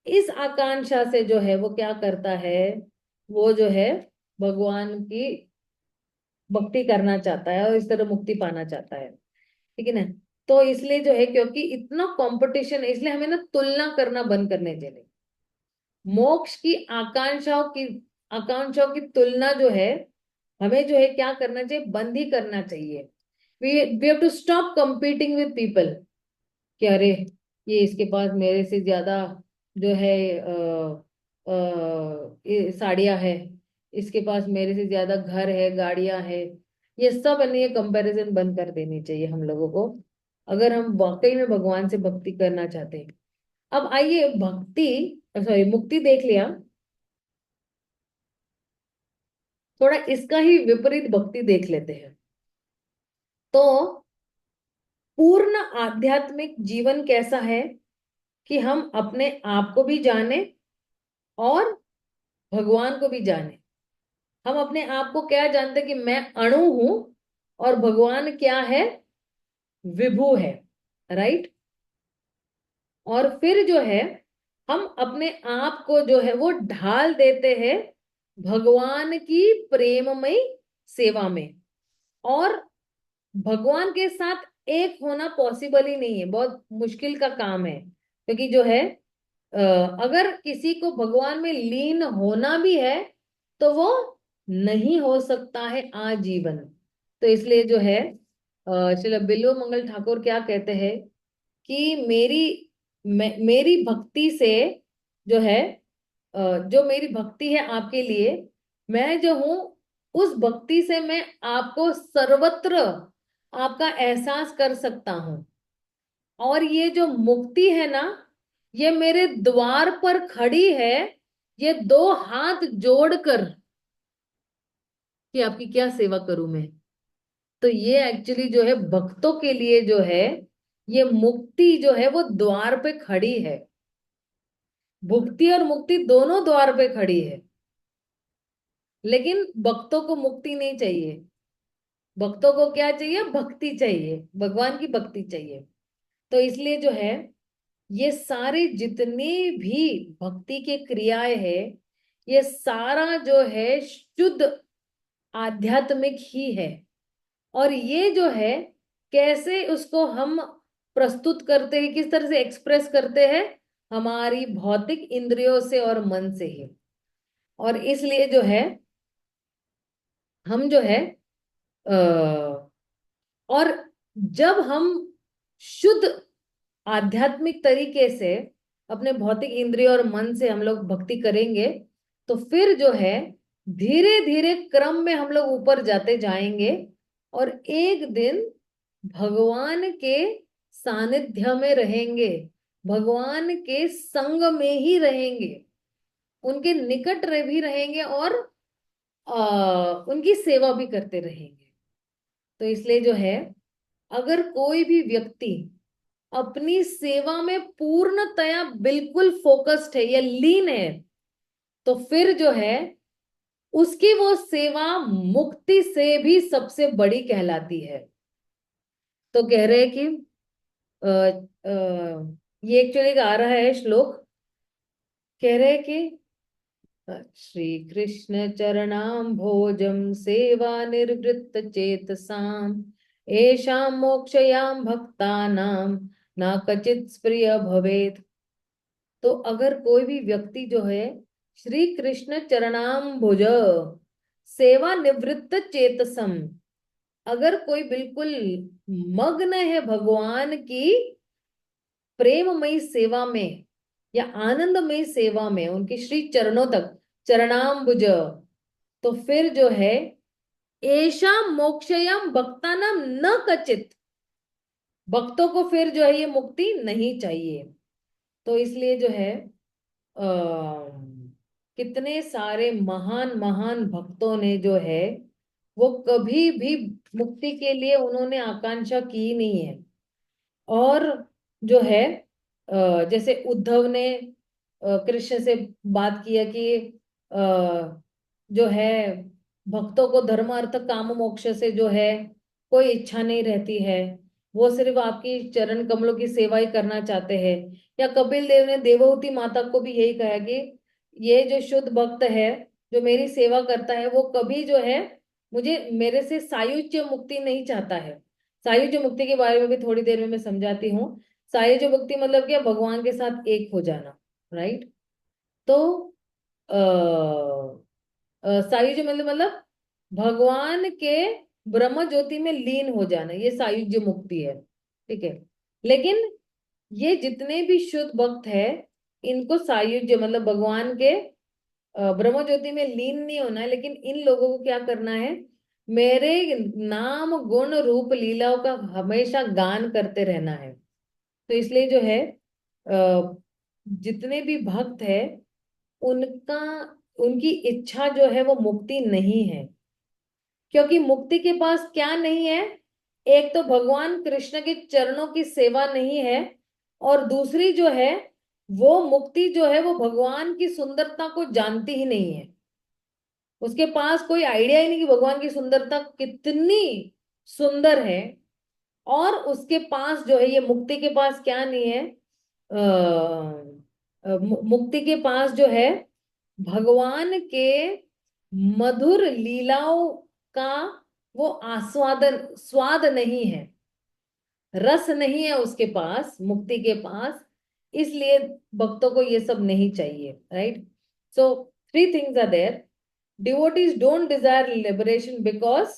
A: इस आकांक्षा से जो है वो क्या करता है, वो जो है भगवान की भक्ति करना चाहता है और इस तरह मुक्ति पाना चाहता है, ठीक है ना। तो इसलिए जो है, क्योंकि इतना कंपटीशन है, इसलिए हमें ना तुलना करना बंद करने चाहिए। मोक्ष की आकांक्षाओं की तुलना जो है, हमें जो है क्या करना चाहिए, बंद ही करना चाहिए। We have to stop competing with people कि अरे ये इसके पास मेरे से ज्यादा जो है साड़ियां है, इसके पास मेरे से ज्यादा घर है, गाड़ियां है। ये सब है ना, ये कंपैरिजन बंद कर देनी चाहिए हम लोगों को, अगर हम वाकई में भगवान से भक्ति करना चाहते हैं। अब आइए भक्ति, सॉरी, मुक्ति देख लिया, थोड़ा इसका ही विपरीत भक्ति देख लेते हैं। तो पूर्ण आध्यात्मिक जीवन कैसा है कि हम अपने आप को भी जाने और भगवान को भी जाने। हम अपने आप को क्या जानते हैं कि मैं अणु हूं, और भगवान क्या है, विभु है, राइट। और फिर जो है हम अपने आप को जो है वो ढाल देते हैं भगवान की प्रेममयी सेवा में। और भगवान के साथ एक होना पॉसिबल ही नहीं है, बहुत मुश्किल का काम है, क्योंकि जो है अगर किसी को भगवान में लीन होना भी है तो वो नहीं हो सकता है आजीवन। तो इसलिए जो है श्रील बिल्व मंगल ठाकुर क्या कहते हैं कि मेरी भक्ति से जो है, जो मेरी भक्ति है आपके लिए, मैं जो हूं उस भक्ति से मैं आपको सर्वत्र आपका एहसास कर सकता हूं। और ये जो मुक्ति है ना, ये मेरे द्वार पर खड़ी है, ये दो हाथ जोड़कर कि आपकी क्या सेवा करूं मैं। तो ये एक्चुअली जो है भक्तों के लिए जो है, ये मुक्ति जो है वो द्वार पे खड़ी है। भुक्ति और मुक्ति दोनों द्वार पे खड़ी है, लेकिन भक्तों को मुक्ति नहीं चाहिए। भक्तों को क्या चाहिए, भक्ति चाहिए, भगवान की भक्ति चाहिए। तो इसलिए जो है ये सारे जितने भी भक्ति के क्रियाएं हैं, ये सारा जो है शुद्ध आध्यात्मिक ही है। और ये जो है कैसे उसको हम प्रस्तुत करते हैं, किस तरह से एक्सप्रेस करते हैं, हमारी भौतिक इंद्रियों से और मन से ही। और इसलिए जो है हम जो है और जब हम शुद्ध आध्यात्मिक तरीके से अपने भौतिक इंद्रिय और मन से हम लोग भक्ति करेंगे, तो फिर जो है धीरे धीरे क्रम में हम लोग ऊपर जाते जाएंगे, और एक दिन भगवान के सानिध्य में रहेंगे, भगवान के संग में ही रहेंगे, उनके निकट रह भी रहेंगे, और उनकी सेवा भी करते रहेंगे। तो इसलिए जो है अगर कोई भी व्यक्ति अपनी सेवा में पूर्णतया बिल्कुल फोकस्ड है या लीन है, तो फिर जो है उसकी वो सेवा मुक्ति से भी सबसे बड़ी कहलाती है। तो कह रहे हैं कि अ, ये एक्चुअली आ रहा है श्लोक, कह रहे हैं कि श्री कृष्ण चरणाम भोजम सेवा निर्वृत्त चेतसाम येषां मोक्षयाम भक्तानाम ना कचित प्रिय भवेत। तो अगर कोई भी व्यक्ति जो है श्री कृष्ण चरणाम भुज सेवा निवृत्त चेतसम, अगर कोई बिल्कुल मग्न है भगवान की प्रेममयी सेवा में या आनंदमयी सेवा में, उनके श्री चरणों तक, चरणाम्बुज, तो फिर जो है ऐशा मोक्षयम भक्तानाम न कचित, भक्तों को फिर जो है ये मुक्ति नहीं चाहिए। तो इसलिए जो है कितने सारे महान महान भक्तों ने जो है वो कभी भी मुक्ति के लिए उन्होंने आकांक्षा की नहीं है। और जो है जैसे उद्धव ने कृष्ण से बात किया कि जो है भक्तों को धर्म अर्थ काम मोक्ष से जो है कोई इच्छा नहीं रहती है, वो सिर्फ आपकी चरण कमलों की सेवा ही करना चाहते हैं। या कपिल देव ने देवहूति माता को भी यही कहा कि ये जो शुद्ध भक्त है, जो मेरी सेवा करता है, वो कभी जो है मुझे मेरे से सायुज्य मुक्ति नहीं चाहता है। सायुज्य मुक्ति के बारे में भी थोड़ी देर में मैं समझाती हूँ। सायुज्य मुक्ति मतलब क्या, भगवान के साथ एक हो जाना, राइट। तो सायुज्य मतलब भगवान के ब्रह्म ज्योति में लीन हो जाना, ये सायुज्य मुक्ति है, ठीक है। लेकिन ये जितने भी शुद्ध भक्त है, इनको सायुज्य मतलब भगवान के ब्रह्म ज्योति में लीन नहीं होना है, लेकिन इन लोगों को क्या करना है, मेरे नाम गुण रूप लीलाओं का हमेशा गान करते रहना है। तो इसलिए जो है जितने भी भक्त है, उनका उनकी इच्छा जो है वो मुक्ति नहीं है। क्योंकि मुक्ति के पास क्या नहीं है, एक तो भगवान कृष्ण के चरणों की सेवा नहीं है, और दूसरी जो है वो मुक्ति जो है वो भगवान की सुंदरता को जानती ही नहीं है। उसके पास कोई आइडिया ही नहीं कि भगवान की सुंदरता कितनी सुंदर है। और उसके पास जो है, ये मुक्ति के पास क्या नहीं है, मुक्ति के पास जो है भगवान के मधुर लीलाओं का वो आस्वादन, स्वाद नहीं है, रस नहीं है उसके पास, मुक्ति के पास। इसलिए भक्तों को ये सब नहीं चाहिए, right. So three things are there. Devotees don't desire liberation because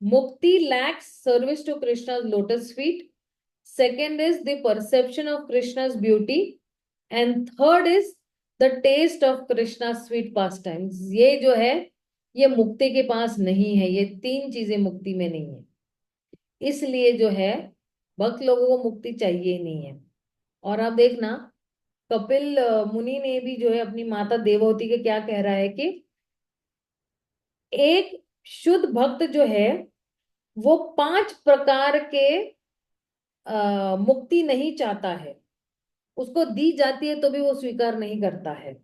A: mukti lacks service to Krishna's lotus feet. Second is the perception of Krishna's beauty. And third is the taste of Krishna's sweet pastimes. ये जो है ये मुक्ति के पास नहीं है, ये तीन चीजें मुक्ति में नहीं है। इसलिए जो है भक्त लोगों को मुक्ति चाहिए ही नहीं है। और आप देखना, कपिल मुनि ने भी जो है अपनी माता देवहूति के क्या कह रहा है कि एक शुद्ध भक्त जो है वो 5 प्रकार के मुक्ति नहीं चाहता है, उसको दी जाती है तो भी वो स्वीकार नहीं करता है।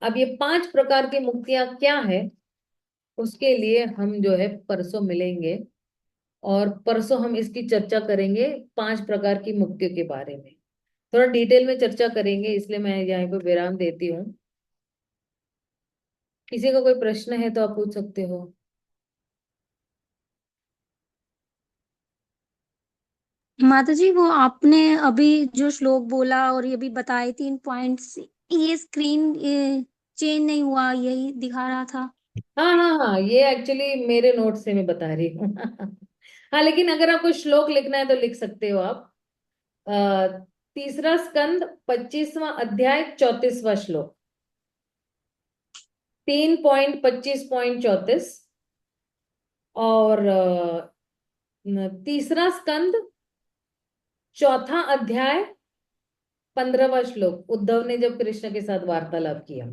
A: अब ये 5 प्रकार की मुक्तियां क्या है, उसके लिए हम जो है परसों मिलेंगे, और परसों हम इसकी चर्चा करेंगे 5 प्रकार की मुक्तियों के बारे में। थोड़ा डिटेल में चर्चा करेंगे, इसलिए मैं यहाँ पे विराम देती हूँ। किसी का कोई प्रश्न है तो आप पूछ सकते हो।
C: माता जी, वो आपने अभी जो श्लोक बोला और ये भी बताए 3 पॉइंट्स, ये स्क्रीन चेंज नहीं हुआ, यही दिखा रहा था।
A: हाँ हाँ हाँ, ये एक्चुअली मेरे नोट से मैं बता रही हूँ। हाँ, लेकिन अगर आपको श्लोक लिखना है तो लिख सकते हो आप। तीसरा स्कंद 25वां अध्याय 34वां श्लोक, 3.25.34। और तीसरा स्कंद 4था अध्याय 15वां श्लोक, उद्धव ने जब कृष्ण के साथ वार्तालाप किया।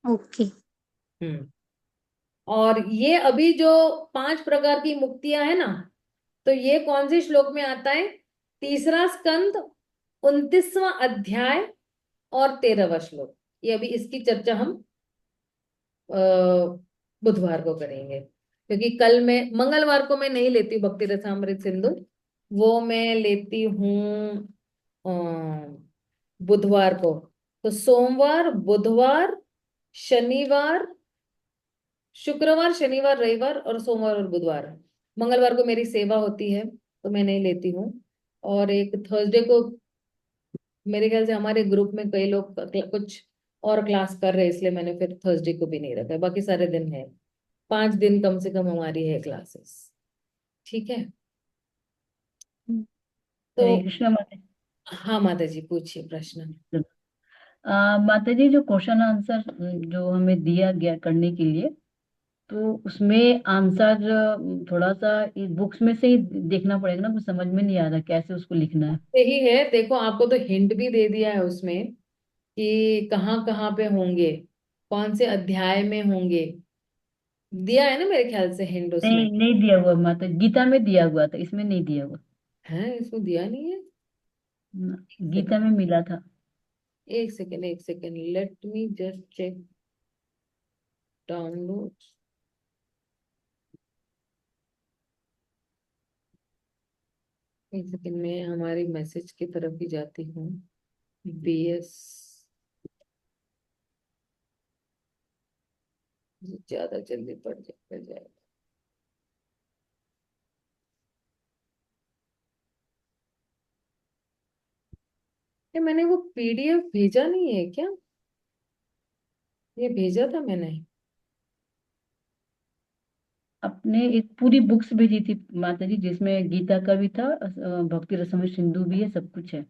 C: ओके।
A: हम्म। और ये अभी जो 5 प्रकार की मुक्तियां है ना, तो ये कौन से श्लोक में आता है, तीसरा स्कंद 29वां अध्याय और 13वां श्लोक। ये अभी इसकी चर्चा हम बुधवार को करेंगे, क्योंकि कल मैं मंगलवार को मैं नहीं लेती हूँ भक्ति रसामृत सिंधु, वो मैं लेती हूँ अ, बुधवार को। तो सोमवार, बुधवार, शनिवार, शुक्रवार, शनिवार, रविवार और सोमवार और बुधवार। मंगलवार को मेरी सेवा होती है तो मैं नहीं लेती हूँ। और एक थर्सडे को मेरे ख्याल से हमारे ग्रुप में कई लोग कुछ और क्लास कर रहे हैं, इसलिए मैंने फिर थर्सडे को भी नहीं रखा है। बाकी सारे दिन है, 5 दिन कम से कम हमारी है क्लासेस, ठीक है। तो
D: हरे कृष्ण माता
A: हाँ माता जी, पूछिए प्रश्न।
D: जी। माता जी, जो क्वेश्चन आंसर जो हमें दिया गया करने के लिए, तो उसमें आंसर थोड़ा सा इस बुक्स में से ही देखना पड़ेगा ना, कुछ समझ में नहीं आ रहा कैसे उसको लिखना है।
A: यही है, देखो आपको तो हिंट भी दे दिया है उसमें कि कहाँ कहाँ पे होंगे, कौन से अध्याय में होंगे, दिया है ना मेरे ख्याल से हिंट उसमें।
D: नहीं, नहीं दिया हुआ माता, गीता में दिया हुआ था, इसमें नहीं दिया हुआ।
A: है, इसमें दिया नहीं है।
D: गीता में मिला था।
A: एक सेकेंड, एक second, let me just check. Download. एक सेकंड में हमारी मैसेज की तरफ ही जाती हूँ। BS ज्यादा जल्दी पड़ जाएगा। ये मैंने वो PDF भेजा नहीं है क्या? ये भेजा था मैंने।
D: आपने एक पूरी बुक्स भेजी थी माता जी, जिसमें गीता का भी था, भक्ति रसमृत सिंधु भी है, सब कुछ है।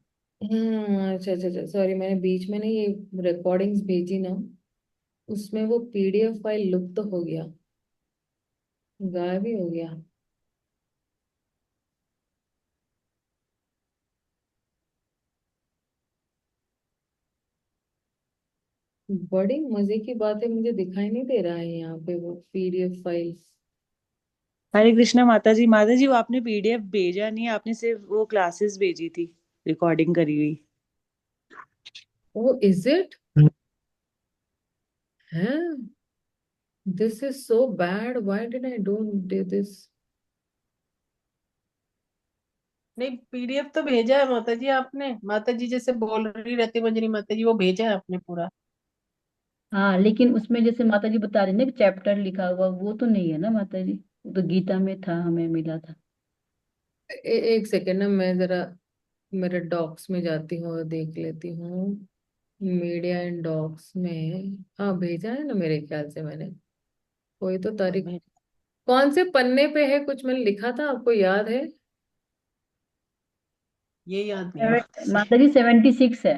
A: अच्छा अच्छा अच्छा, सॉरी, मैंने बीच में नहीं ये रिकॉर्डिंग्स भेजी ना, उसमें वो PDF फाइल लुप्त तो हो गया, गायब ही हो गया। बड़ी मजे की बात है, मुझे दिखाई नहीं दे रहा है यहाँ पे वो PDF फाइल।
E: हरे कृष्णा माता जी वो आपने PDF भेजा नहीं, आपने सिर्फ वो क्लासेस भेजी थी रिकॉर्डिंग करी हुई।
A: ओ इज इट है? This is so bad, why did I don't do this?
B: नहीं, PDF तो भेजा है माता जी आपने। माता जी जैसे बोल रही रहती मंजरी माता जी, वो भेजा है आपने पूरा।
D: हाँ, लेकिन उसमें जैसे माता जी बता रही ना कि चैप्टर लिखा हुआ, वो तो नहीं है ना माता जी, वो तो गीता में था, हमें मिला था।
A: एक सेकेंड ना, मैं जरा मेरे डॉक्स में जाती हूँ और देख लेती हूँ। मीडिया एंड डॉक्स में, हाँ भेजा है ना मेरे ख्याल से मैंने। कोई तो
B: हाँ,
A: तारीख, कौन से पन्ने पे है, कुछ मैंने लिखा था, आपको याद है?
B: ये याद नहीं है माता जी।
D: माता जी 76 है।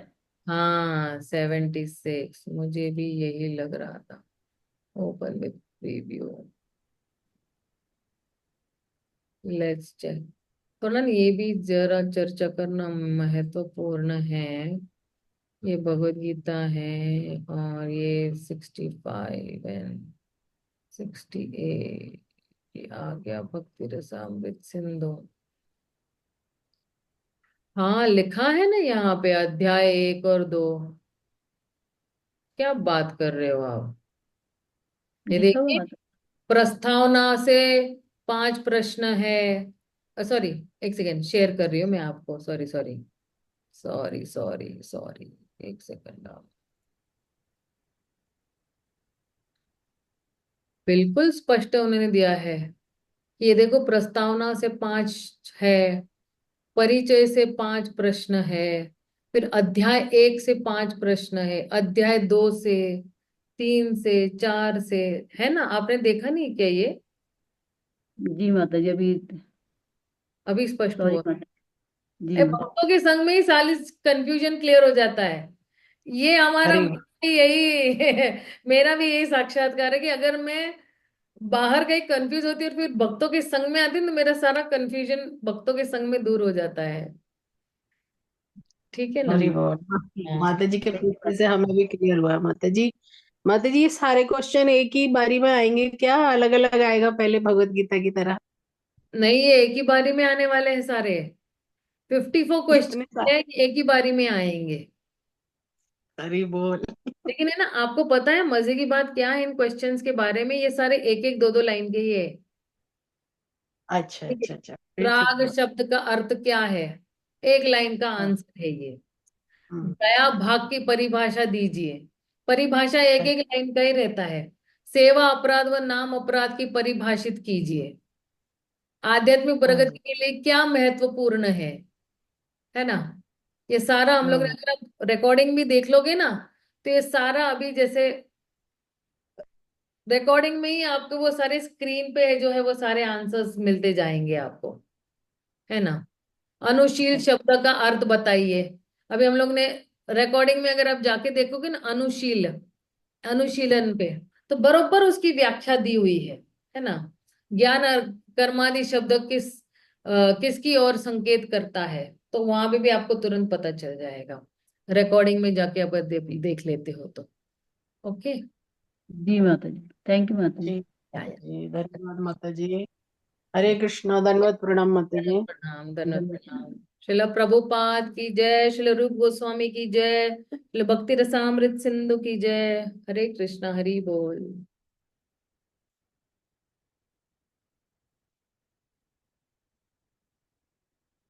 A: हाँ 76, मुझे भी यही लग रहा था। Open with preview, let's check. तो ना ये भी जरा चर्चा करना महत्वपूर्ण है। ये भगवत गीता है, और ये 65 एंड 68, ये आ गया भक्ति रसामृत सिंधु। हाँ लिखा है ना यहाँ पे अध्याय 1 और 2। क्या बात कर रहे हो आप? ये
D: लिखा हुआ
A: देखिए,
D: माता।
A: प्रस्तावना से 5 प्रश्न है। सॉरी, एक सेकेंड, शेयर कर रही हूँ मैं आपको, sorry sorry sorry sorry sorry, एक सेकंड आप। बिल्कुल स्पष्ट उन्होंने दिया है कि ये देखो, प्रस्तावना से 5 है, परिचय से 5 प्रश्न है, फिर अध्याय 1 से 5 प्रश्न है, अध्याय 2 से, 3 से, 4 से, है ना? आपने देखा नहीं क्या ये?
D: जी माता जी, अभी
A: अभी स्पष्ट
D: सॉरी
A: हुआ।
D: माता जी।
A: भक्तों के संग में ही सारी कंफ्यूजन क्लियर हो जाता है। ये हमारा
B: अरे
A: यही मेरा भी यही साक्षात्कार है कि अगर मैं बाहर कहीं कंफ्यूज होती है और फिर भक्तों के संग में आती हूँ, तो मेरा सारा कंफ्यूजन भक्तों के संग में दूर हो जाता है। ठीक है ना?
B: अरे बोल,
A: हाँ।
B: माता जी के पूछने से हमें भी क्लियर हुआ माता जी। माता जी ये सारे क्वेश्चन एक ही बारी में आएंगे क्या, अलग अलग आएगा पहले भगवत गीता की तरह?
A: नहीं, ये एक ही बारी में आने वाले हैं सारे। 54 क्वेश्चन
B: इतने
A: है,
B: सारे?
A: ये एक ही बारी में आएंगे।
B: अरे बोल।
A: लेकिन है ना, आपको पता है मजे की बात क्या है इन क्वेश्चंस के बारे में? ये सारे एक एक दो दो लाइन के ही है।
B: अच्छा
A: ठीक है?
B: अच्छा अच्छा, फिर ठीक
A: राग
B: हुआ।
A: शब्द का अर्थ क्या है, एक लाइन का
B: हाँ।
A: आंसर है ये।
B: हम्म।
A: दया भाग की परिभाषा दीजिए, परिभाषा एक एक
B: अच्छा।
A: लाइन का ही रहता है। सेवा अपराध व नाम अपराध की परिभाषित कीजिए। आध्यात्मिक
B: हम्म।
A: प्रगति के लिए क्या महत्वपूर्ण है ना? ये सारा हम लोग ने,
B: हम्म।
A: अगर आप रिकॉर्डिंग भी देख लोगे ना, तो ये सारा अभी जैसे रिकॉर्डिंग में ही आपको वो सारे स्क्रीन पे है जो है, वो सारे आंसर्स मिलते जाएंगे आपको, है ना? अनुशील शब्द का अर्थ बताइए। अभी हम लोग ने रिकॉर्डिंग में, अगर आप जाके देखोगे ना, अनुशील, अनुशीलन पे, तो बरोबर उसकी व्याख्या दी हुई है ना? ज्ञान और कर्मादि शब्द किसकी ओर संकेत करता है, तो वहां पे भी आपको तुरंत पता चल जाएगा, रिकॉर्डिंग में जाके अगर देख लेते हो तो। ओके।
D: जी माता जी, थैंक यू माता जी।
B: ठीक है जी, धन्यवाद माता जी। हरे कृष्णा, धन्यवाद, प्रणाम माता जी।
A: प्रणाम, धन्यवाद, प्रणाम। श्रील प्रभुपाद की जय, श्रील रूप गोस्वामी की जय, श्रील भक्ति रसामृत सिंधु की जय। हरे कृष्णा, हरि बोल।